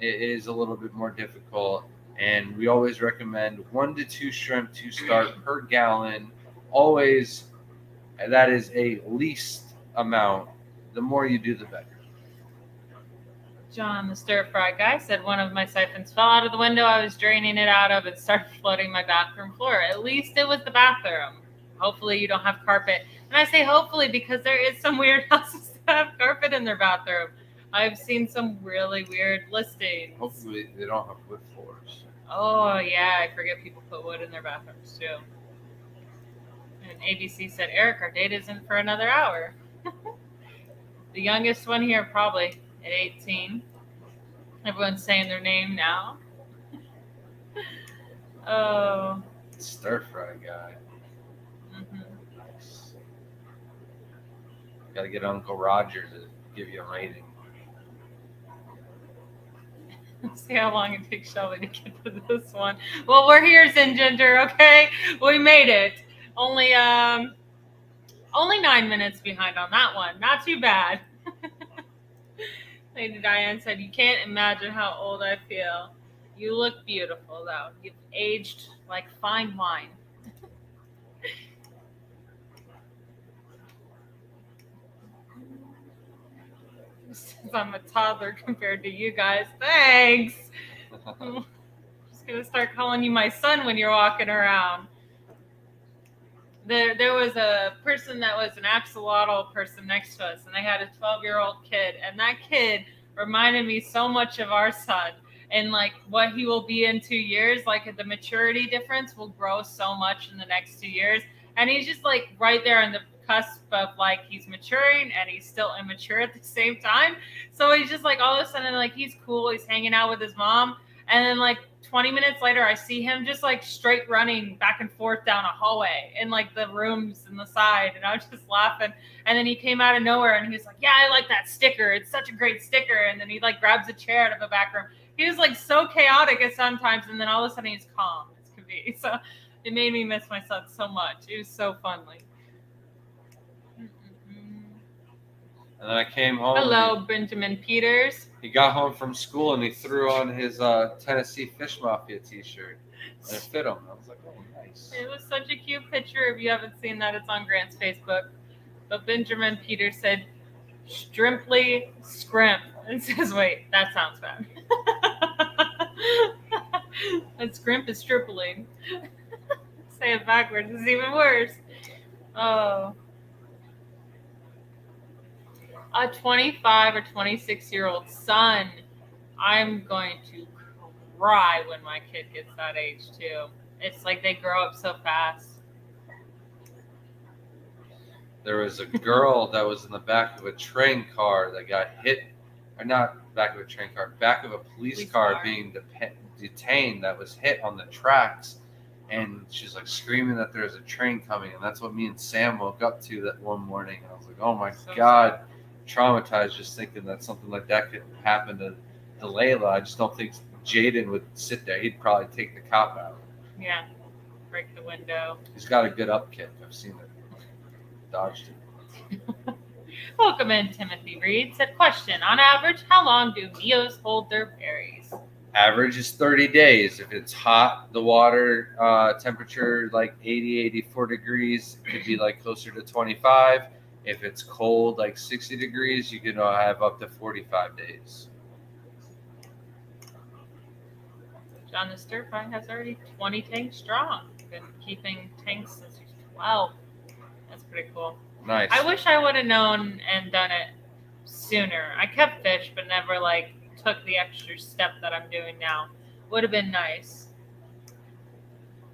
it is a little bit more difficult, and we always recommend 1 to 2 shrimp to start per gallon. Always, that is a least amount. The more you do, the better. John, the stir-fry guy, said one of my siphons fell out of the window I was draining it out of and started flooding my bathroom floor. At least it was the bathroom. Hopefully you don't have carpet. And I say hopefully because there is some weird houses that have carpet in their bathroom. I've seen some really weird listings. Hopefully they don't have wood floors. Oh, yeah. I forget people put wood in their bathrooms, too. And ABC said, Eric, our date isn't for another hour. The youngest one here probably at 18. Everyone's saying their name now. Oh. Stir-fry guy. Mm-hmm. Nice. Got to get Uncle Roger to give you a rating. See how long it takes Shelby to get to this one. Well, we're here, Zinginger, okay? We made it. Only 9 minutes behind on that one. Not too bad. Lady Diane said, you can't imagine how old I feel. You look beautiful, though. You've aged like fine wine. Since I'm a toddler compared to you guys. Thanks. I'm just gonna start calling you my son when you're walking around. There was a person that was an axolotl person next to us, and they had a 12-year-old kid, and that kid reminded me so much of our son, and like what he will be in 2 years. Like the maturity difference will grow so much in the next 2 years, and he's just like right there on the cusp of like he's maturing and he's still immature at the same time. So he's just like all of a sudden like he's cool, he's hanging out with his mom, and then like 20 minutes later, I see him just like straight running back and forth down a hallway in like the rooms in the side. And I was just laughing. And then he came out of nowhere and he was like, yeah, I like that sticker. It's such a great sticker. And then he like grabs a chair out of the back room. He was like so chaotic at sometimes. And then all of a sudden he's calm as can be. So it made me miss my son so much. It was so fun. Like, And then I came home. hello, Benjamin Peters. He got home from school and he threw on his Tennessee Fish Mafia t-shirt. And it fit him. I was like, oh, nice. It was such a cute picture. If you haven't seen that, it's on Grant's Facebook. But Benjamin Peters said, Strimply Scrimp. And says, wait, that sounds bad. And Scrimp is stripling. Say it backwards. It's even worse. Oh. A 25 or 26-year-old son. I'm going to cry when my kid gets that age too. It's like they grow up so fast. There was a girl that was in the back of a train car that got hit, or not back of a train car, back of a police car being detained that was hit on the tracks. And she's like screaming that there's a train coming. And that's what me and Sam woke up to that one morning. And I was like, oh my God, traumatized just thinking that something like that could happen to Layla. I just don't think Jaden would sit there. He'd probably take the cop out. Yeah, break the window. He's got a good up kick. I've seen it. Dodged it. Welcome in, Timothy Reed. Said, question, on average, how long do Neos hold their berries? Average is 30 days. If it's hot, the water temperature like 80, 84 degrees, it could be like closer to 25. If it's cold, like 60 degrees, you can have up to 45 days. John the Stir Fry has already 20 tanks strong. Been keeping tanks since he's 12. That's pretty cool. Nice. I wish I would have known and done it sooner. I kept fish, but never like took the extra step that I'm doing now. Would have been nice.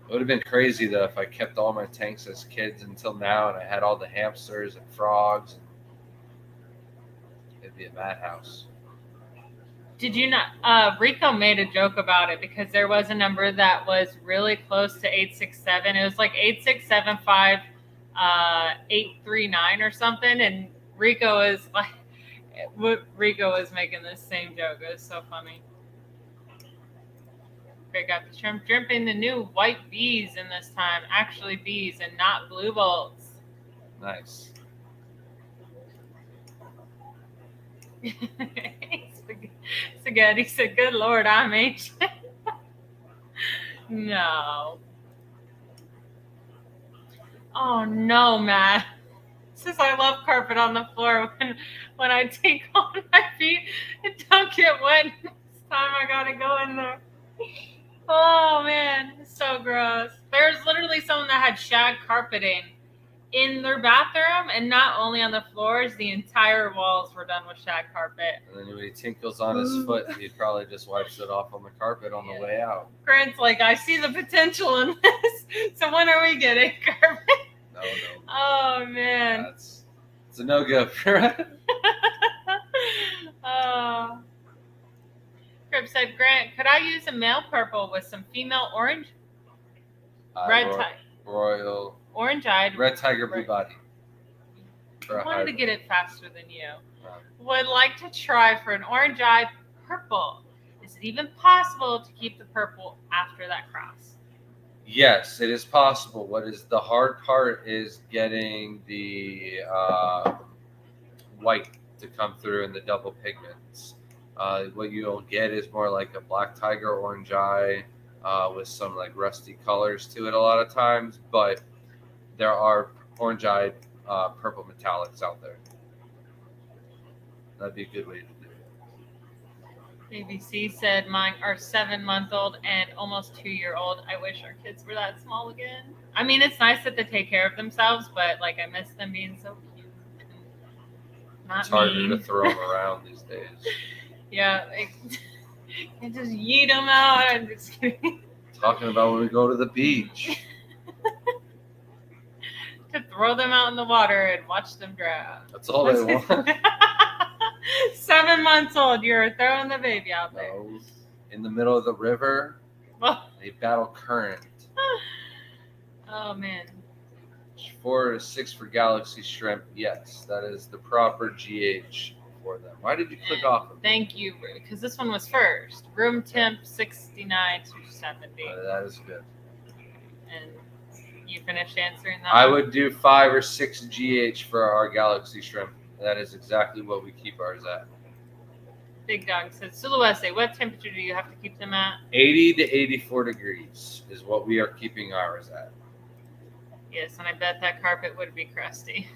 It would have been crazy though if I kept all my tanks as kids until now and I had all the hamsters and frogs. It'd be a madhouse. Did you not? Rico made a joke about it because there was a number that was really close to 867. It was like 8675 839 or something, and Rico was making this same joke. It was so funny. Greg got the shrimp dripping the new white bees in this time. Actually bees and not blue bolts. Nice. Spaghetti said, good Lord, I'm ancient. No. Oh no, Matt. Says I love carpet on the floor when I take on my feet and don't get wet. This time I gotta go in there. Oh man, it's so gross. There's literally someone that had shag carpeting in their bathroom, and not only on the floors, the entire walls were done with shag carpet. And then when he tinkles on his foot, he probably just wipes it off on the carpet on the way out. Grant's like, I see the potential in this. So when are we getting carpet? No. Oh man. It's a no-go for it. Crib said, Grant, could I use a male purple with some female orange? Red tiger. Royal. Orange-eyed. Red tiger, blue body. I wanted to get it faster than you. Would like to try for an orange-eyed purple. Is it even possible to keep the purple after that cross? Yes, it is possible. What is the hard part is getting the white to come through in the double pigments. What you'll get is more like a black tiger orange eye with some like rusty colors to it a lot of times, but there are orange-eyed purple metallics out there. That'd be a good way to do it. ABC said mine are 7-month-old and almost 2-year-old. I wish our kids were that small again. I mean, it's nice that they take care of themselves, but like I miss them being so cute. And not It's harder mean. to throw them around these days. Yeah, you just yeet them out. I'm just kidding. Talking about when we go to the beach. To throw them out in the water and watch them drown. That's all they want. 7 months old, you're throwing the baby out there. No. In the middle of the river, they battle current. Oh man. 4 to 6 for Galaxy Shrimp. Yes, that is the proper GH for them. Why did you click off of it? Thank you, because this one was first. Room temp 69 to 70. That is good. And you finished answering that? I would do 5 or 6 GH for our Galaxy Shrimp. That is exactly what we keep ours at. Big Dog says, Silhouette, what temperature do you have to keep them at? 80 to 84 degrees is what we are keeping ours at. Yes, and I bet that carpet would be crusty.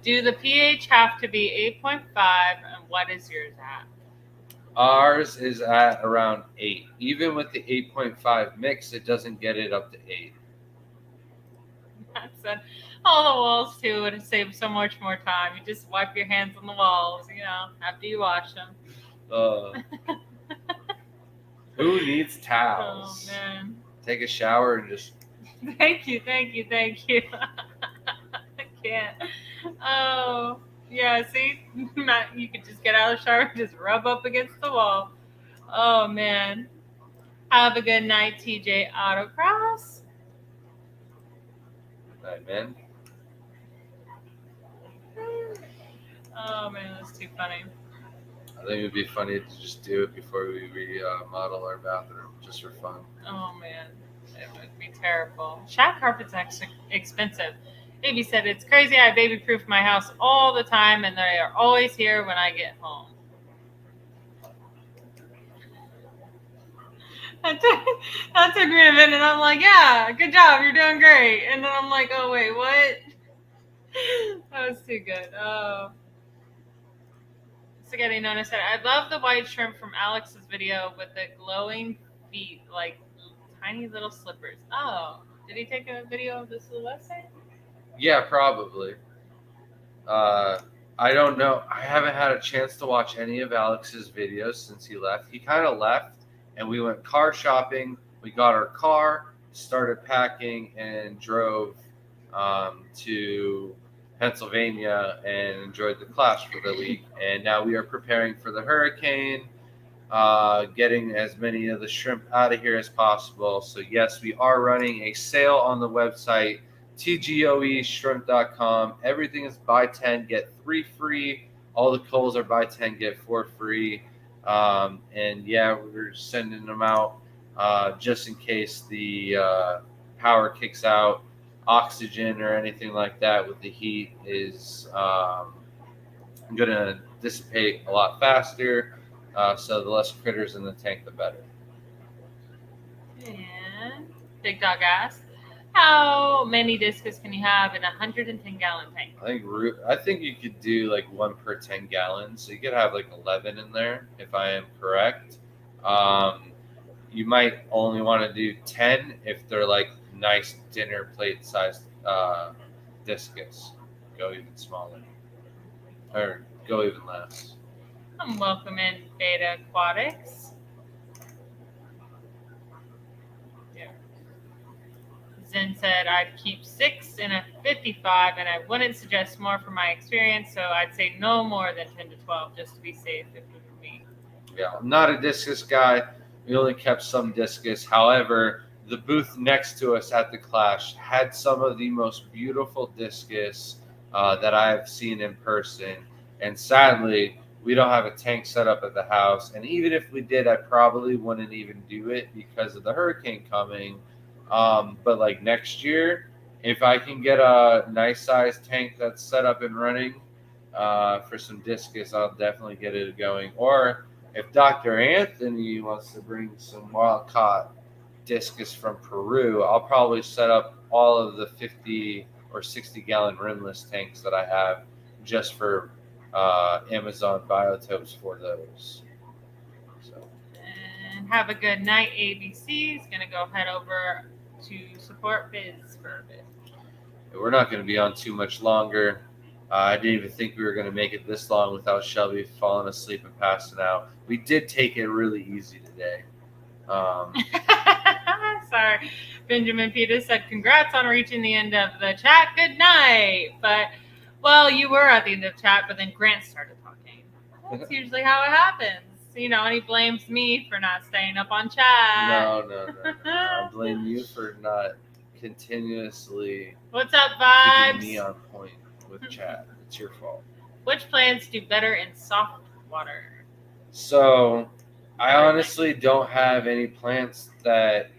Do the pH have to be 8.5, and what is yours at? Ours is at around 8. Even with the 8.5 mix, it doesn't get it up to 8. That's it. All the walls, too, would save so much more time. You just wipe your hands on the walls, after you wash them. Who needs towels? Oh, man. Take a shower and just... Thank you. I can't. Oh, yeah, see? Matt, you could just get out of the shower and just rub up against the wall. Oh, man. Have a good night, TJ Autocross. Right, man. Oh, man, that's too funny. I think it would be funny to just do it before we remodel our bathroom, just for fun. Oh, man. It would be terrible. Shag carpet's actually expensive. Baby said, it's crazy. I baby-proof my house all the time, and they are always here when I get home. That took me a minute, and I'm like, yeah, good job. You're doing great. And then I'm like, oh, wait, what? That was too good. Oh. Spaghetti Nona said, I love the white shrimp from Alex's video with the glowing feet, like tiny little slippers. Oh, did he take a video of the silhouette? Yeah, probably. I don't know. I haven't had a chance to watch any of Alex's videos since he left. He kind of left, and we went car shopping. We got our car, started packing, and drove to Pennsylvania and enjoyed the Clash for the week. And now we are preparing for the hurricane, getting as many of the shrimp out of here as possible. So yes, we are running a sale on the website, tgoeshrimp.com. Everything is buy 10, get 3 free. All the coals are buy 10, get 4 free. And yeah, we're sending them out just in case the power kicks out. Oxygen or anything like that with the heat is going to dissipate a lot faster. So the less critters in the tank, the better. And Big Dog asked, how many discus can you have in a 110-gallon tank? I think you could do like 1 per 10 gallons. So you could have like 11 in there, if I am correct. You might only want to do 10 if they're like nice dinner plate sized discus. Go even smaller, or go even less. I'm welcoming Beta Aquatics. Yeah. Zen said I'd keep 6 in a 55, and I wouldn't suggest more from my experience, so I'd say no more than 10 to 12 just to be safe if it were me. Yeah, I'm not a discus guy. We only kept some discus. However, the booth next to us at the Clash had some of the most beautiful discus that I have seen in person. And sadly, we don't have a tank set up at the house. And even if we did, I probably wouldn't even do it because of the hurricane coming. But like next year, if I can get a nice sized tank that's set up and running for some discus, I'll definitely get it going. Or if Dr. Anthony wants to bring some wild caught discus from Peru, I'll probably set up all of the 50 or 60 gallon rimless tanks that I have just for Amazon biotopes for those. So And have a good night, ABC. Is going to go head over to support Biz for a bit. we're not going to be on too much longer. I didn't even think we were going to make it this long without Shelby falling asleep and passing out. We did take it really easy today. Sorry. Benjamin Peters said, congrats on reaching the end of the chat. Good night. But, well, you were at the end of the chat, but then Grant started talking. That's usually how it happens. And he blames me for not staying up on chat. No. I blame you for not continuously What's up, keeping vibes? me on point with chat. It's your fault. Which plants do better in soft water? So, I honestly don't have any plants that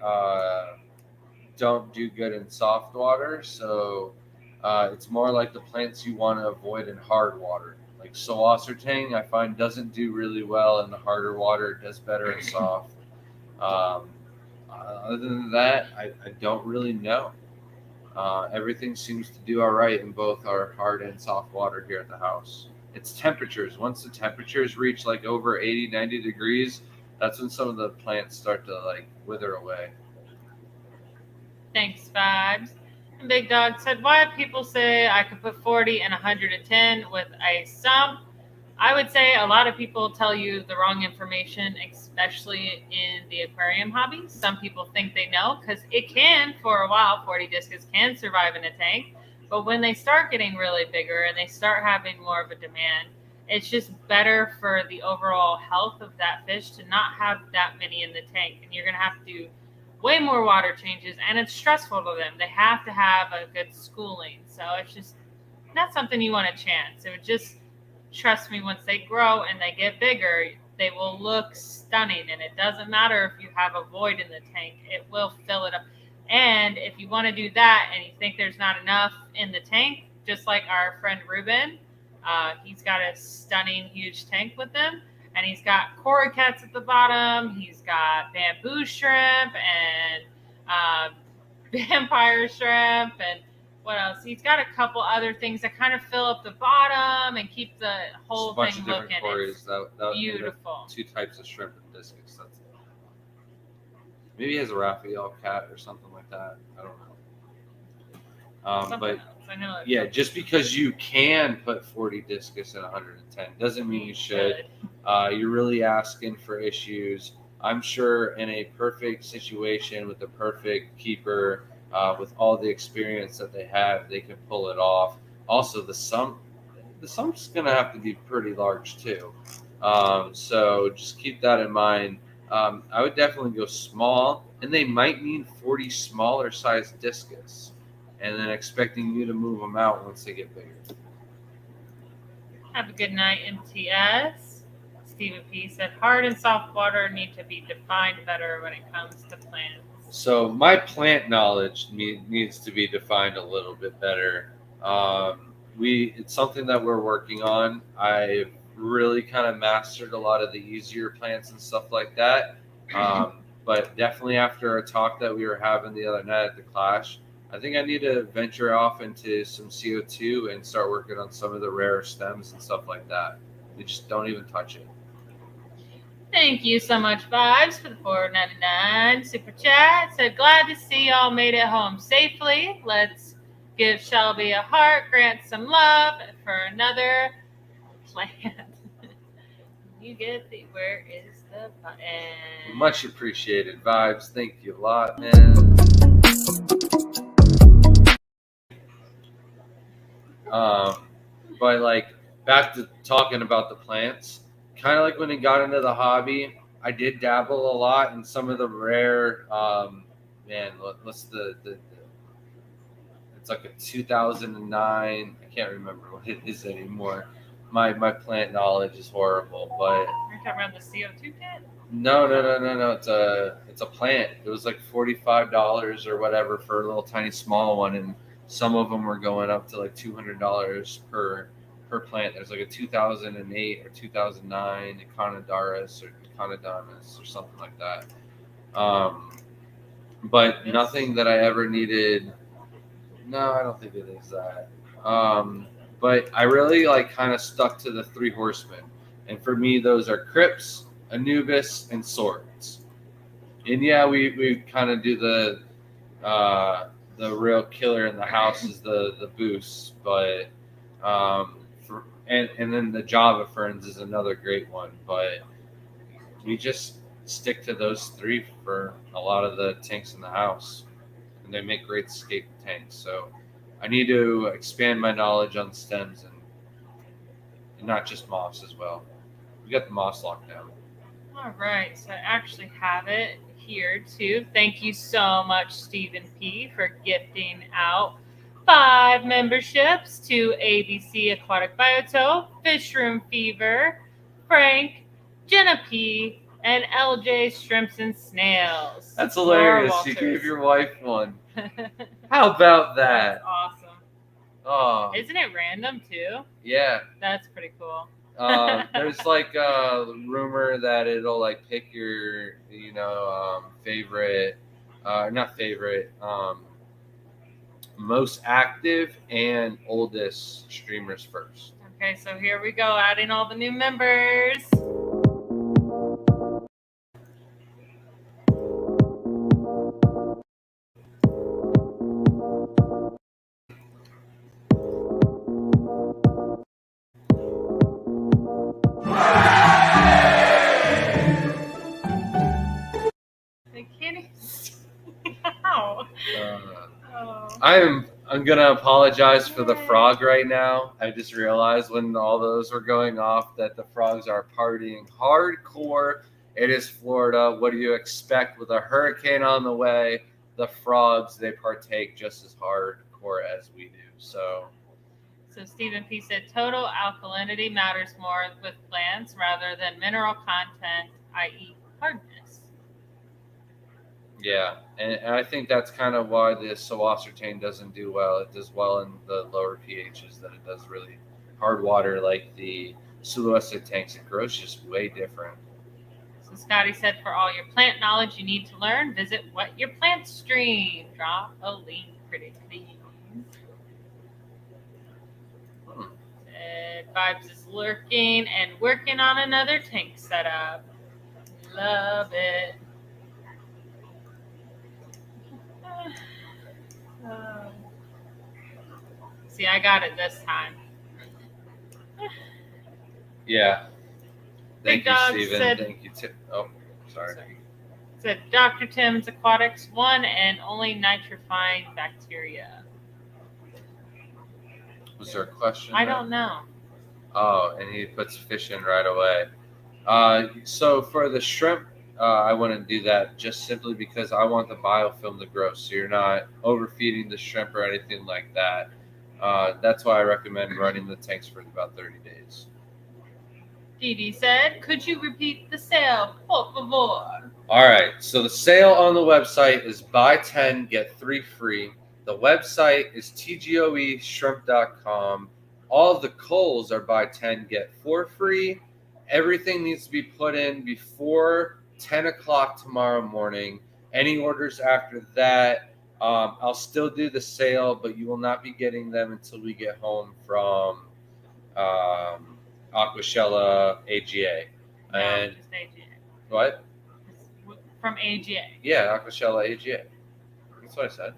don't do good in soft water. So, it's more like the plants you want to avoid in hard water. Like Tang, I find doesn't do really well in the harder water. It does better in soft. Um, Other than that, I don't really know. Everything seems to do all right in both our hard and soft water here at the house. It's temperatures. Once the temperatures reach like over 80, 90 degrees, that's when some of the plants start to like wither away. Thanks, vibes. And Big Dog said, why do people say I could put 40 and 110 with a sump? I would say a lot of people tell you the wrong information, especially in the aquarium hobby. Some people think they know because it can, for a while, 40 discus can survive in a tank. But when they start getting really bigger and they start having more of a demand, it's just better for the overall health of that fish to not have that many in the tank. And you're going to have to do way more water changes, and it's stressful to them. They have to have a good schooling. So it's just not something you want to chance. It would just, trust me, once they grow and they get bigger, they will look stunning. And it doesn't matter if you have a void in the tank, it will fill it up. And if you want to do that and you think there's not enough in the tank, just like our friend Ruben, he's got a stunning huge tank with him. And he's got cory cats at the bottom. He's got bamboo shrimp and vampire shrimp and what else? He's got a couple other things that kind of fill up the bottom and keep the whole Just a bunch thing of different looking. cories. That Beautiful. Two types of shrimp and discus. That's it. Maybe he has a Raphael cat or something like that. I don't know. But else. I know yeah, just because you can put 40 discus in 110 doesn't mean you should. You're really asking for issues. I'm sure in a perfect situation with the perfect keeper, with all the experience that they have, they can pull it off. Also, the sump's gonna have to be pretty large too. So just keep that in mind. I would definitely go small, and they might mean 40 smaller size discus, and then expecting you to move them out once they get bigger. Have a good night, MTS. Stephen P. said, hard and soft water need to be defined better when it comes to plants. So my plant knowledge needs to be defined a little bit better. It's something that we're working on. I've really kind of mastered a lot of the easier plants and stuff like that. But definitely after a talk that we were having the other night at the Clash, I think I need to venture off into some CO2 and start working on some of the rare stems and stuff like that. We just don't even touch it. Thank you so much, Vibes, for the $4.99 super chat. Said, glad to see y'all made it home safely. Let's give Shelby a heart, Grant some love for another plant. You get where is the button? Much appreciated, Vibes. Thank you a lot, man. But like back to talking about the plants, kind of like when I got into the hobby, I did dabble a lot in some of the rare. What's the it's like a 2009. I can't remember what it is anymore. My plant knowledge is horrible, but You're talking about the CO2 kit? no. It's a plant. It was like $45 or whatever for a little tiny small one, and some of them were going up to like $200 per plant. There's like a 2008 or 2009 Econodaris or Econodamus or something like that. But nothing that I ever needed. No, I don't think it is that. But I really kind of stuck to the three horsemen, and for me, those are Crypts, Anubis, and Swords. And yeah, we kind of do the real killer in the house is the boost, but and then the Java Ferns is another great one, but we just stick to those three for a lot of the tanks in the house, and they make great escape tanks. So I need to expand my knowledge on stems and not just moss as well. We got the moss locked down. All right, so I actually have it here too. Thank you so much, Stephen P, for gifting out 5 memberships to ABC Aquatic Biotope, Fish Room Fever, Frank, Jenna P, and LJ Shrimps and Snails. That's Laura hilarious. You Walters. gave your wife one. How about that? That's awesome. Oh, Isn't it random too? yeah. That's pretty cool. There's a rumor that it'll pick your favorite, not favorite, most active and oldest streamers first. Okay, so here we go, adding all the new members. I can't even see. Ow. I'm gonna apologize for the frog right now. I just realized when all those were going off that the frogs are partying hardcore. It is Florida. What do you expect with a hurricane on the way? The frogs, they partake just as hardcore as we do. So Stephen P said total alkalinity matters more with plants rather than mineral content, i.e. hardness. yeah, and I think that's kind of why the Sawacertane doesn't do well. It does well in the lower pHs than it does really hard water like the Suluessa tanks. It grows just way different. So Scotty said, for all your plant knowledge you need to learn, visit What Your Plants Stream. Drop a link, pretty please. Vibes is lurking and working on another tank setup. Love it. See, I got it this time. Yeah. Thank Big you, Dog Steven. said- Thank you, Tim. Oh, sorry. Said Dr. Tim's Aquatics, one and only nitrifying bacteria. Was there a question? I there? don't know. Oh, and he puts fish in right away. So for the shrimp, I wouldn't do that just simply because I want the biofilm to grow. So you're not overfeeding the shrimp or anything like that. That's why I recommend running the tanks for about 30 days. Dee Dee said, could you repeat the sale, por favor? All right. So the sale on the website is buy 10, get 3 free. The website is tgoeshrimp.com. All of the coals are buy 10, get 4 free. Everything needs to be put in before 10 o'clock tomorrow morning. Any orders after that, I'll still do the sale, but you will not be getting them until we get home from Aquashella AGA. No, And just AGA. what? It's from AGA. Yeah, Aquashella AGA. That's what I said.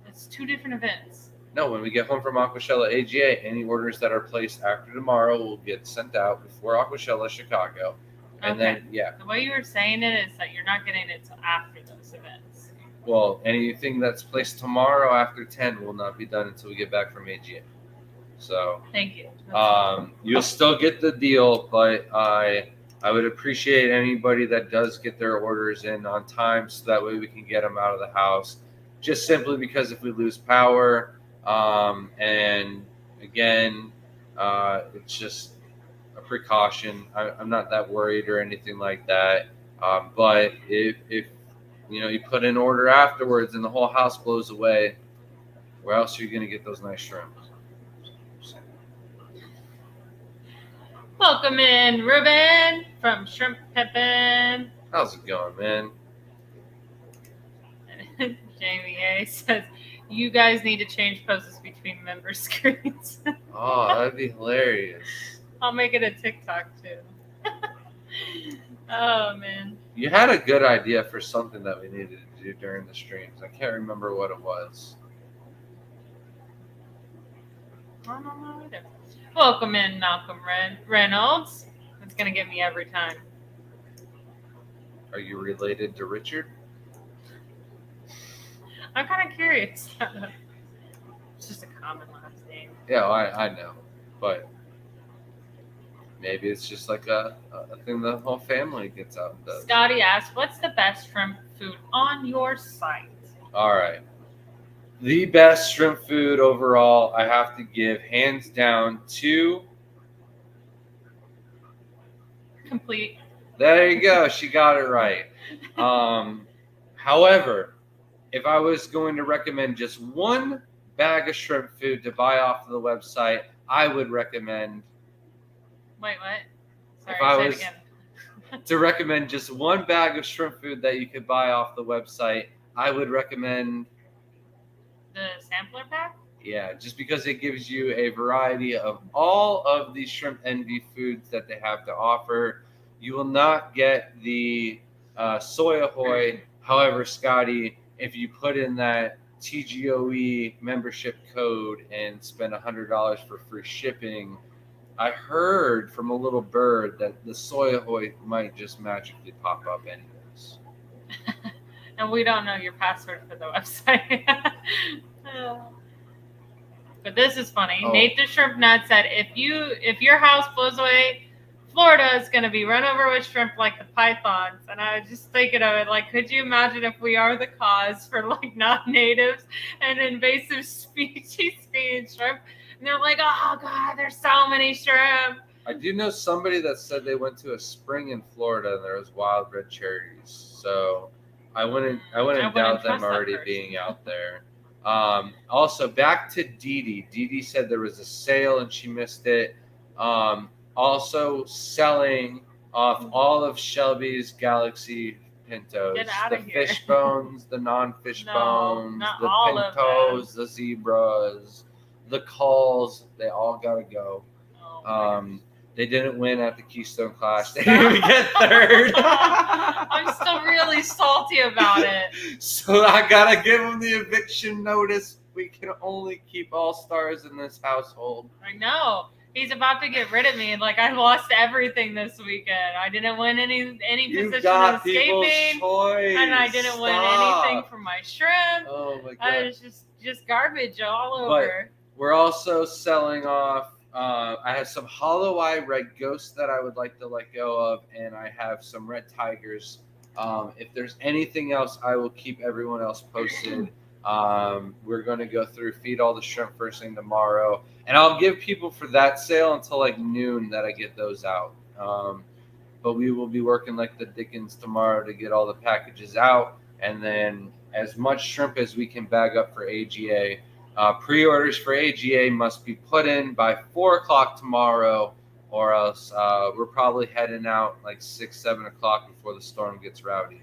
It's 2 different events. No, when we get home from Aquashella AGA, any orders that are placed after tomorrow will get sent out before Aquashella Chicago. And Okay. then, yeah. The way you were saying it is that you're not getting it till after those events. Well, anything that's placed tomorrow after 10 will not be done until we get back from AGA. So, Thank you. you'll still get the deal, but I would appreciate anybody that does get their orders in on time so that way we can get them out of the house. Just simply because if we lose power, and again, it's just a precaution. I'm not that worried or anything like that. But if you put an order afterwards and the whole house blows away, where else are you going to get those nice shrimps? Welcome in, Ruben from Shrimp Pippin. How's it going, man? Jamie A says, You guys need to change poses between member screens. Oh, that'd be hilarious. I'll make it a TikTok too. Oh man. You had a good idea for something that we needed to do during the streams. I can't remember what it was. I don't know either. Welcome in, Malcolm Reynolds. It's gonna get me every time. Are you related to Richard? I'm kind of curious. It's just a common last name. Yeah, I know, but maybe it's just like a thing the whole family gets out and does. Scotty asked, "What's the best shrimp food on your site?" All right. The best shrimp food overall, I have to give hands down to. Complete. There you go. She got it right. However, if I was going to recommend just one bag of shrimp food to buy off of the website, I would recommend. Wait, what? Sorry, If I say was it again. to recommend just one bag of shrimp food that you could buy off the website, I would recommend. The sampler pack? Yeah, just because it gives you a variety of all of the shrimp envy foods that they have to offer. You will not get the soy ahoy. However, Scotty, if you put in that TGOE membership code and spend $100 for free shipping, I heard from a little bird that the soy ahoy might just magically pop up anyways. And we don't know your password for the website. But this is funny. Oh. Nate the Shrimp Nut said, if your house blows away, Florida is going to be run over with shrimp like the pythons. And I was just thinking of it, like, could you imagine if we are the cause for like non-natives and invasive species being shrimp? And they're like, oh God, there's so many shrimp. I do know somebody that said they went to a spring in Florida and there was wild red cherries. So I wouldn't doubt them trust that already person. being out there. Also, back to Dee Dee. Dee Dee said there was a sale and she missed it. Also, selling off all of Shelby's Galaxy Pintos. Get outta the here. fish bones, the non-fish No, bones, not the all of pintos, the zebras, the culls. They all got to go. Oh, my gosh. They didn't win at the Keystone Clash. They didn't even get third. I'm still really salty about it. So I gotta give them the eviction notice. We can only keep all stars in this household. I know. He's about to get rid of me. Like, I lost everything this weekend. I didn't win any You position got of people's escaping. choice. And I didn't win anything from my shrimp. Oh my I god. was just garbage all But over. we're also selling off. I have some hollow eye red ghosts that I would like to let go of, and I have some red tigers. If there's anything else, I will keep everyone else posted. We're going to go through feed all the shrimp first thing tomorrow, and I'll give people for that sale until like noon that I get those out. But we will be working like the Dickens tomorrow to get all the packages out, and then as much shrimp as we can bag up for AGA. Pre-orders for AGA must be put in by 4 o'clock tomorrow, or else we're probably heading out like 6, 7 o'clock before the storm gets rowdy.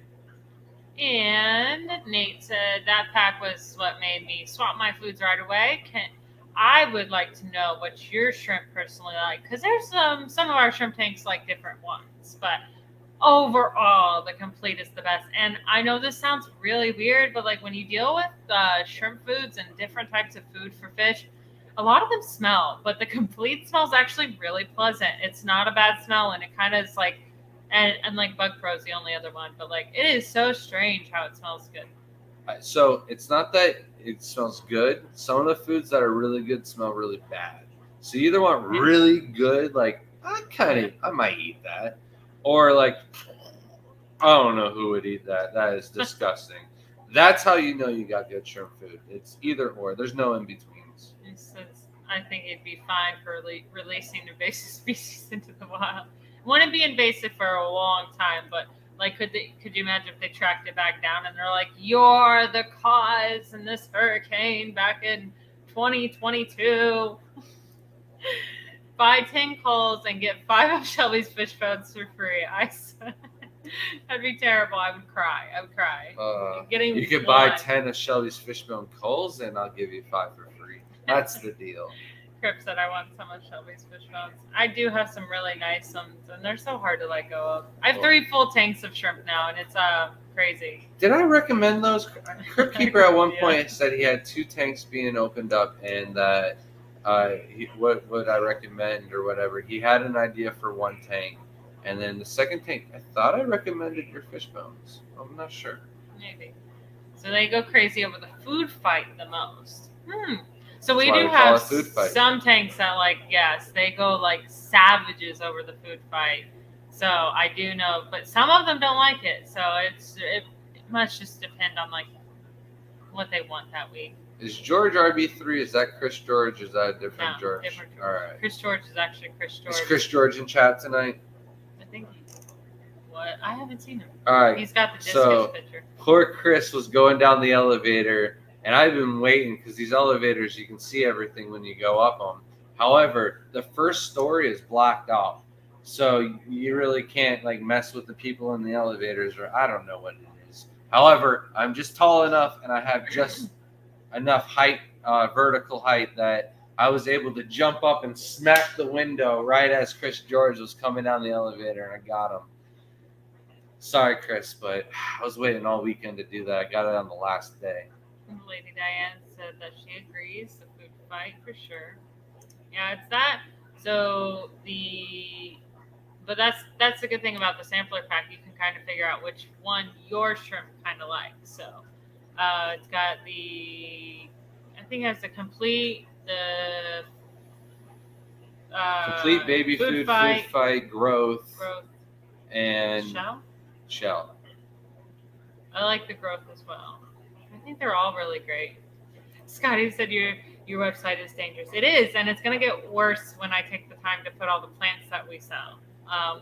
And Nate said that pack was what made me swap my foods right away. I would like to know what your shrimp personally like, because there's some of our shrimp tanks like different ones, but overall the complete is the best. And I know this sounds really weird, but like when you deal with shrimp foods and different types of food for fish, a lot of them smell, but the complete smells actually really pleasant. It's not a bad smell, and it kind of is like, and like Bug Pro is the only other one, but like it is so strange how it smells good. So it's not that it smells good. Some of the foods that are really good smell really bad. So you either want really good, like I might eat that, or like I don't know who would eat that. That is disgusting. That's how you know you got good shrimp food. It's either or. There's no in betweens. I think it'd be fine for releasing invasive species into the wild. It wouldn't be invasive for a long time, but like, could you imagine if they tracked it back down and they're like, "You're the cause in this hurricane back in 2022. Buy 10 culls and get 5 of Shelby's fish bones for free." That'd be terrible. I would cry. Getting You could buy one. 10 of Shelby's Fishbone Coals, and I'll give you 5 for free. That's the deal. Crip said I want some of Shelby's fish bones. I do have some really nice ones, and they're so hard to let go of. I have 3 full tanks of shrimp now, and it's crazy. Did I recommend those? Crypt Keeper at one Yeah. point said he had 2 tanks being opened up, and that what would I recommend or whatever. He had an idea for 1 tank, and then the second tank, I thought I recommended your fish bones. I'm not sure. Maybe. So they go crazy over the food fight the most. So we That's why do we call have it food fight. some tanks that, like, yes, they go like savages over the food fight. So I do know, but some of them don't like it. So it must just depend on like what they want that week. Is George RB3? Is that Chris George? Is that a different No, George? different George. All right. Chris George is actually Chris George. Is Chris George in chat tonight? I think. What? I haven't seen him. All right. He's got the discus So picture. poor Chris was going down the elevator, and I've been waiting because these elevators, you can see everything when you go up them. However, the first story is blacked out, so you really can't like mess with the people in the elevators, or I don't know what it is. However, I'm just tall enough, and I have just enough height, vertical height, that I was able to jump up and smack the window right as Chris George was coming down the elevator, and I got him. Sorry, Chris, but I was waiting all weekend to do that. I got it on the last day. Lady Diane said that she agrees. The food fight for sure. Yeah, it's that. So but that's the good thing about the sampler pack. You can kind of figure out which one your shrimp kind of likes. So it's got I think it has the complete Baby food fight, growth, and shell. I like the growth as well. I think they're all really great. Scotty said your website is dangerous. It is, and it's going to get worse when I take the time to put all the plants that we sell.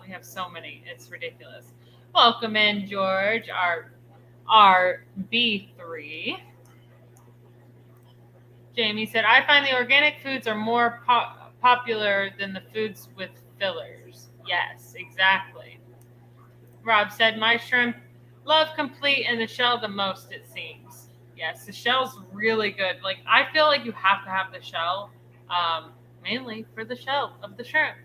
We have so many. It's ridiculous. Welcome in, George, our B3. Jamie said, I find the organic foods are more popular than the foods with fillers. Yes, exactly. Rob said, my shrimp love complete and the shell the most, it seems. Yes, the shell's really good. Like, I feel like you have to have the shell, mainly for the shell of the shrimp.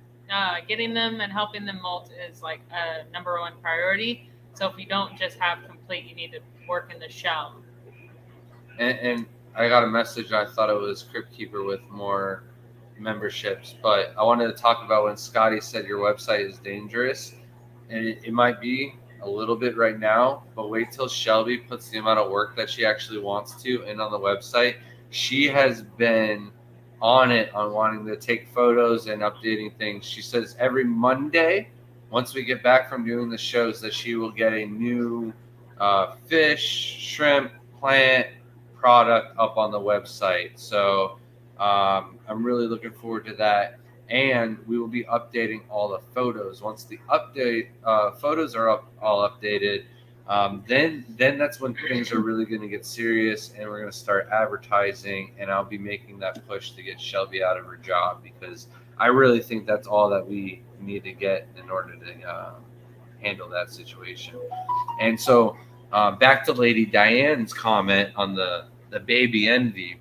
Getting them and helping them molt is like a number 1 priority. So if you don't just have complete, you need to work in the shell. And I got a message. I thought it was Crypt Keeper with more memberships, but I wanted to talk about when Scotty said your website is dangerous. And it might be a little bit right now, but wait till Shelby puts the amount of work that she actually wants to in on the website. She has been on it, on wanting to take photos and updating things. She says every Monday, once we get back from doing the shows, that she will get a new fish, shrimp, plant product up on the website. So I'm really looking forward to that. And we will be updating all the photos. Once the photos are all updated, then that's when things are really going to get serious, and we're going to start advertising. And I'll be making that push to get Shelby out of her job, because I really think that's all that we need to get in order to handle that situation. And so back to Lady Diane's comment on the baby envy.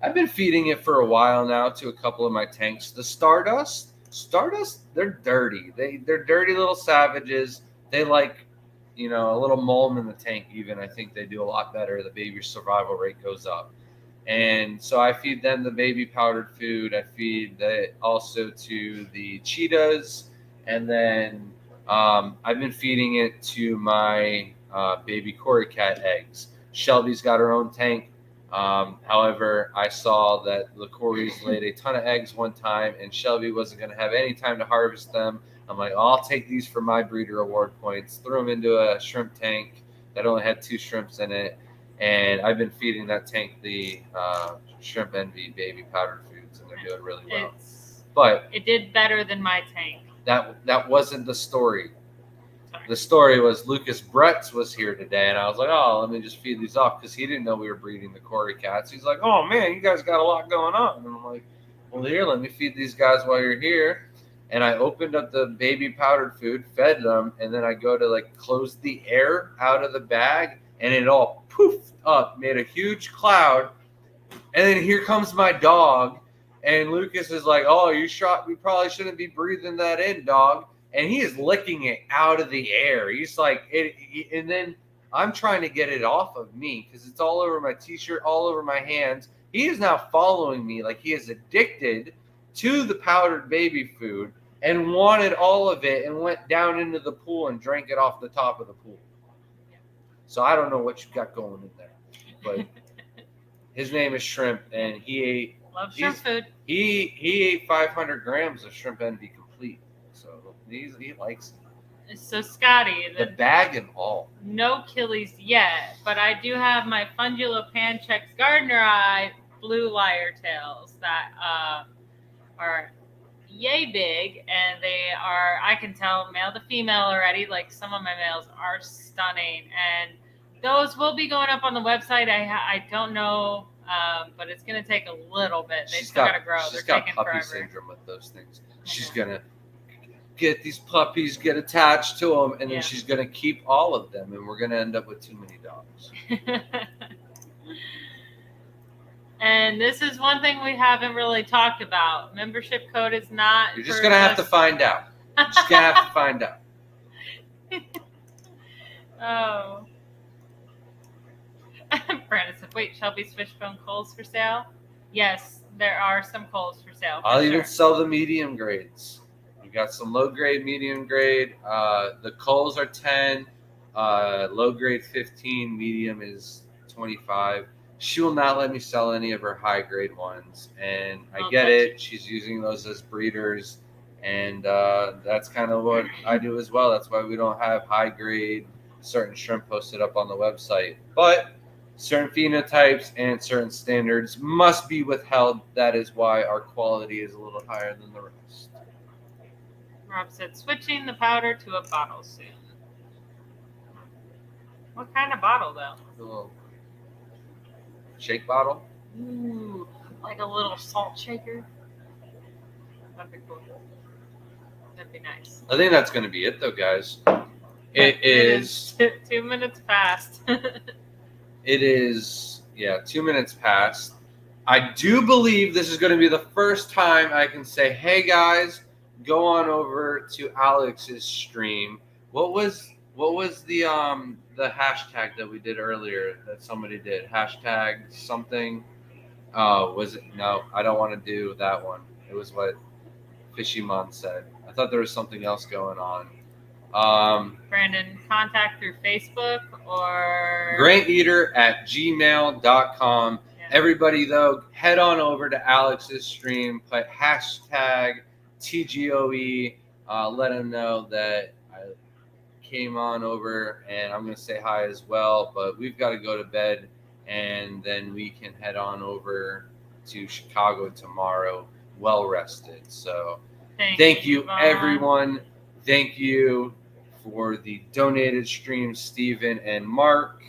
I've been feeding it for a while now to a couple of my tanks. The Stardust, they're dirty. They're dirty little savages. They like, a little mulm in the tank even. I think they do a lot better. The baby survival rate goes up. And so I feed them the baby powdered food. I feed also to the cheetahs. And then I've been feeding it to my baby Cory cat eggs. Shelby's got her own tank. However, I saw that the Corys laid a ton of eggs one time, and Shelby wasn't going to have any time to harvest them. I'm like, I'll take these for my breeder award points, threw them into a shrimp tank that only had 2 shrimps in it, and I've been feeding that tank the Shrimp Envy baby powdered foods, and they're doing really well. But it did better than my tank. That wasn't the story. The story was Lucas Bretz was here today, and I was like, oh, let me just feed these off, because he didn't know we were breeding the Cory cats. He's like, oh, man, you guys got a lot going on. And I'm like, well, here, let me feed these guys while you're here. and I opened up the baby powdered food, fed them, and then I go to like close the air out of the bag, and it all poofed up, made a huge cloud. And then here comes my dog, and Lucas is like, "Oh, you shot. We probably shouldn't be breathing that in, dog." And he is licking it out of the air. He's like, and then I'm trying to get it off of me because it's all over my t-shirt, all over my hands. He is now following me like he is addicted to the powdered baby food and wanted all of it and went down into the pool and drank it off the top of the pool. So I don't know what you got going in there, but his name is Shrimp, and he ate. Love shrimp food. He ate 500 grams of shrimp envy complete, so he likes it. So Scotty, The bag and all. no killies yet, but I do have my Fungula Panchex Gardner Eye blue lyre tails that are yay big, and they are, I can tell, male to female already. Like some of my males are stunning, and those will be going up on the website. I don't know, but it's going to take a little bit. They still got to grow. They're taking puppy forever. syndrome with those things. She's going to get these puppies, get attached to them, and then she's going to keep all of them, and we're going to end up with too many dogs. And this is one thing we haven't really talked about. Membership code is not. You're just going to have to find out. You're just going to have to find out. Oh. Brandon said, wait, Shelby's Fishbone Coals for sale? Yes, there are some coals for sale. I'll even sell the medium grades. We got some low grade, medium grade. The coals are 10, low grade 15, medium is 25. She will not let me sell any of her high grade ones, and I get it. She's using those as breeders, and that's kind of what I do as well. That's why we don't have high grade certain shrimp posted up on the website. But certain phenotypes and certain standards must be withheld. That is why our quality is a little higher than the rest. Rob said, switching the powder to a bottle soon. What kind of bottle, though? A little shake bottle. Ooh, like a little salt shaker. That'd be cool. That'd be nice. I think that's going to be it, though, guys. It is 2 minutes past. It is, 2 minutes past. I do believe this is going to be the first time I can say, hey, guys, go on over to Alex's stream. What was the hashtag that we did earlier that somebody did? Hashtag something. Was it? No, I don't want to do that one. It was what Fishymon said. I thought there was something else going on. Brandon, contact through Facebook or GrantEater@gmail.com. Yeah. Everybody, though, head on over to Alex's stream, put hashtag TGOE. Let him know that I came on over, and I'm going to say hi as well. But we've got to go to bed, and then we can head on over to Chicago tomorrow, well rested. So thank you, everyone. Thank you for the donated streams, Stephen and Mark.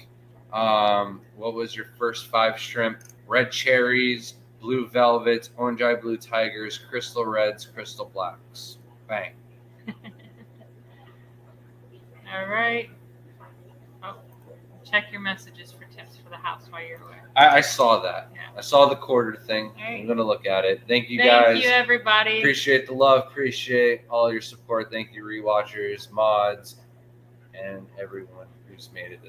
What was your first 5 shrimp? Red cherries, blue velvets, orange eye blue tigers, crystal reds, crystal blacks. Bang. All right. Oh, check your messages for tips for the house while you're away. I saw that. Yeah. I saw the quarter thing. Right. I'm going to look at it. Thank you, guys. Thank you, everybody. Appreciate the love. Appreciate all your support. Thank you, rewatchers, mods, and everyone who's made it this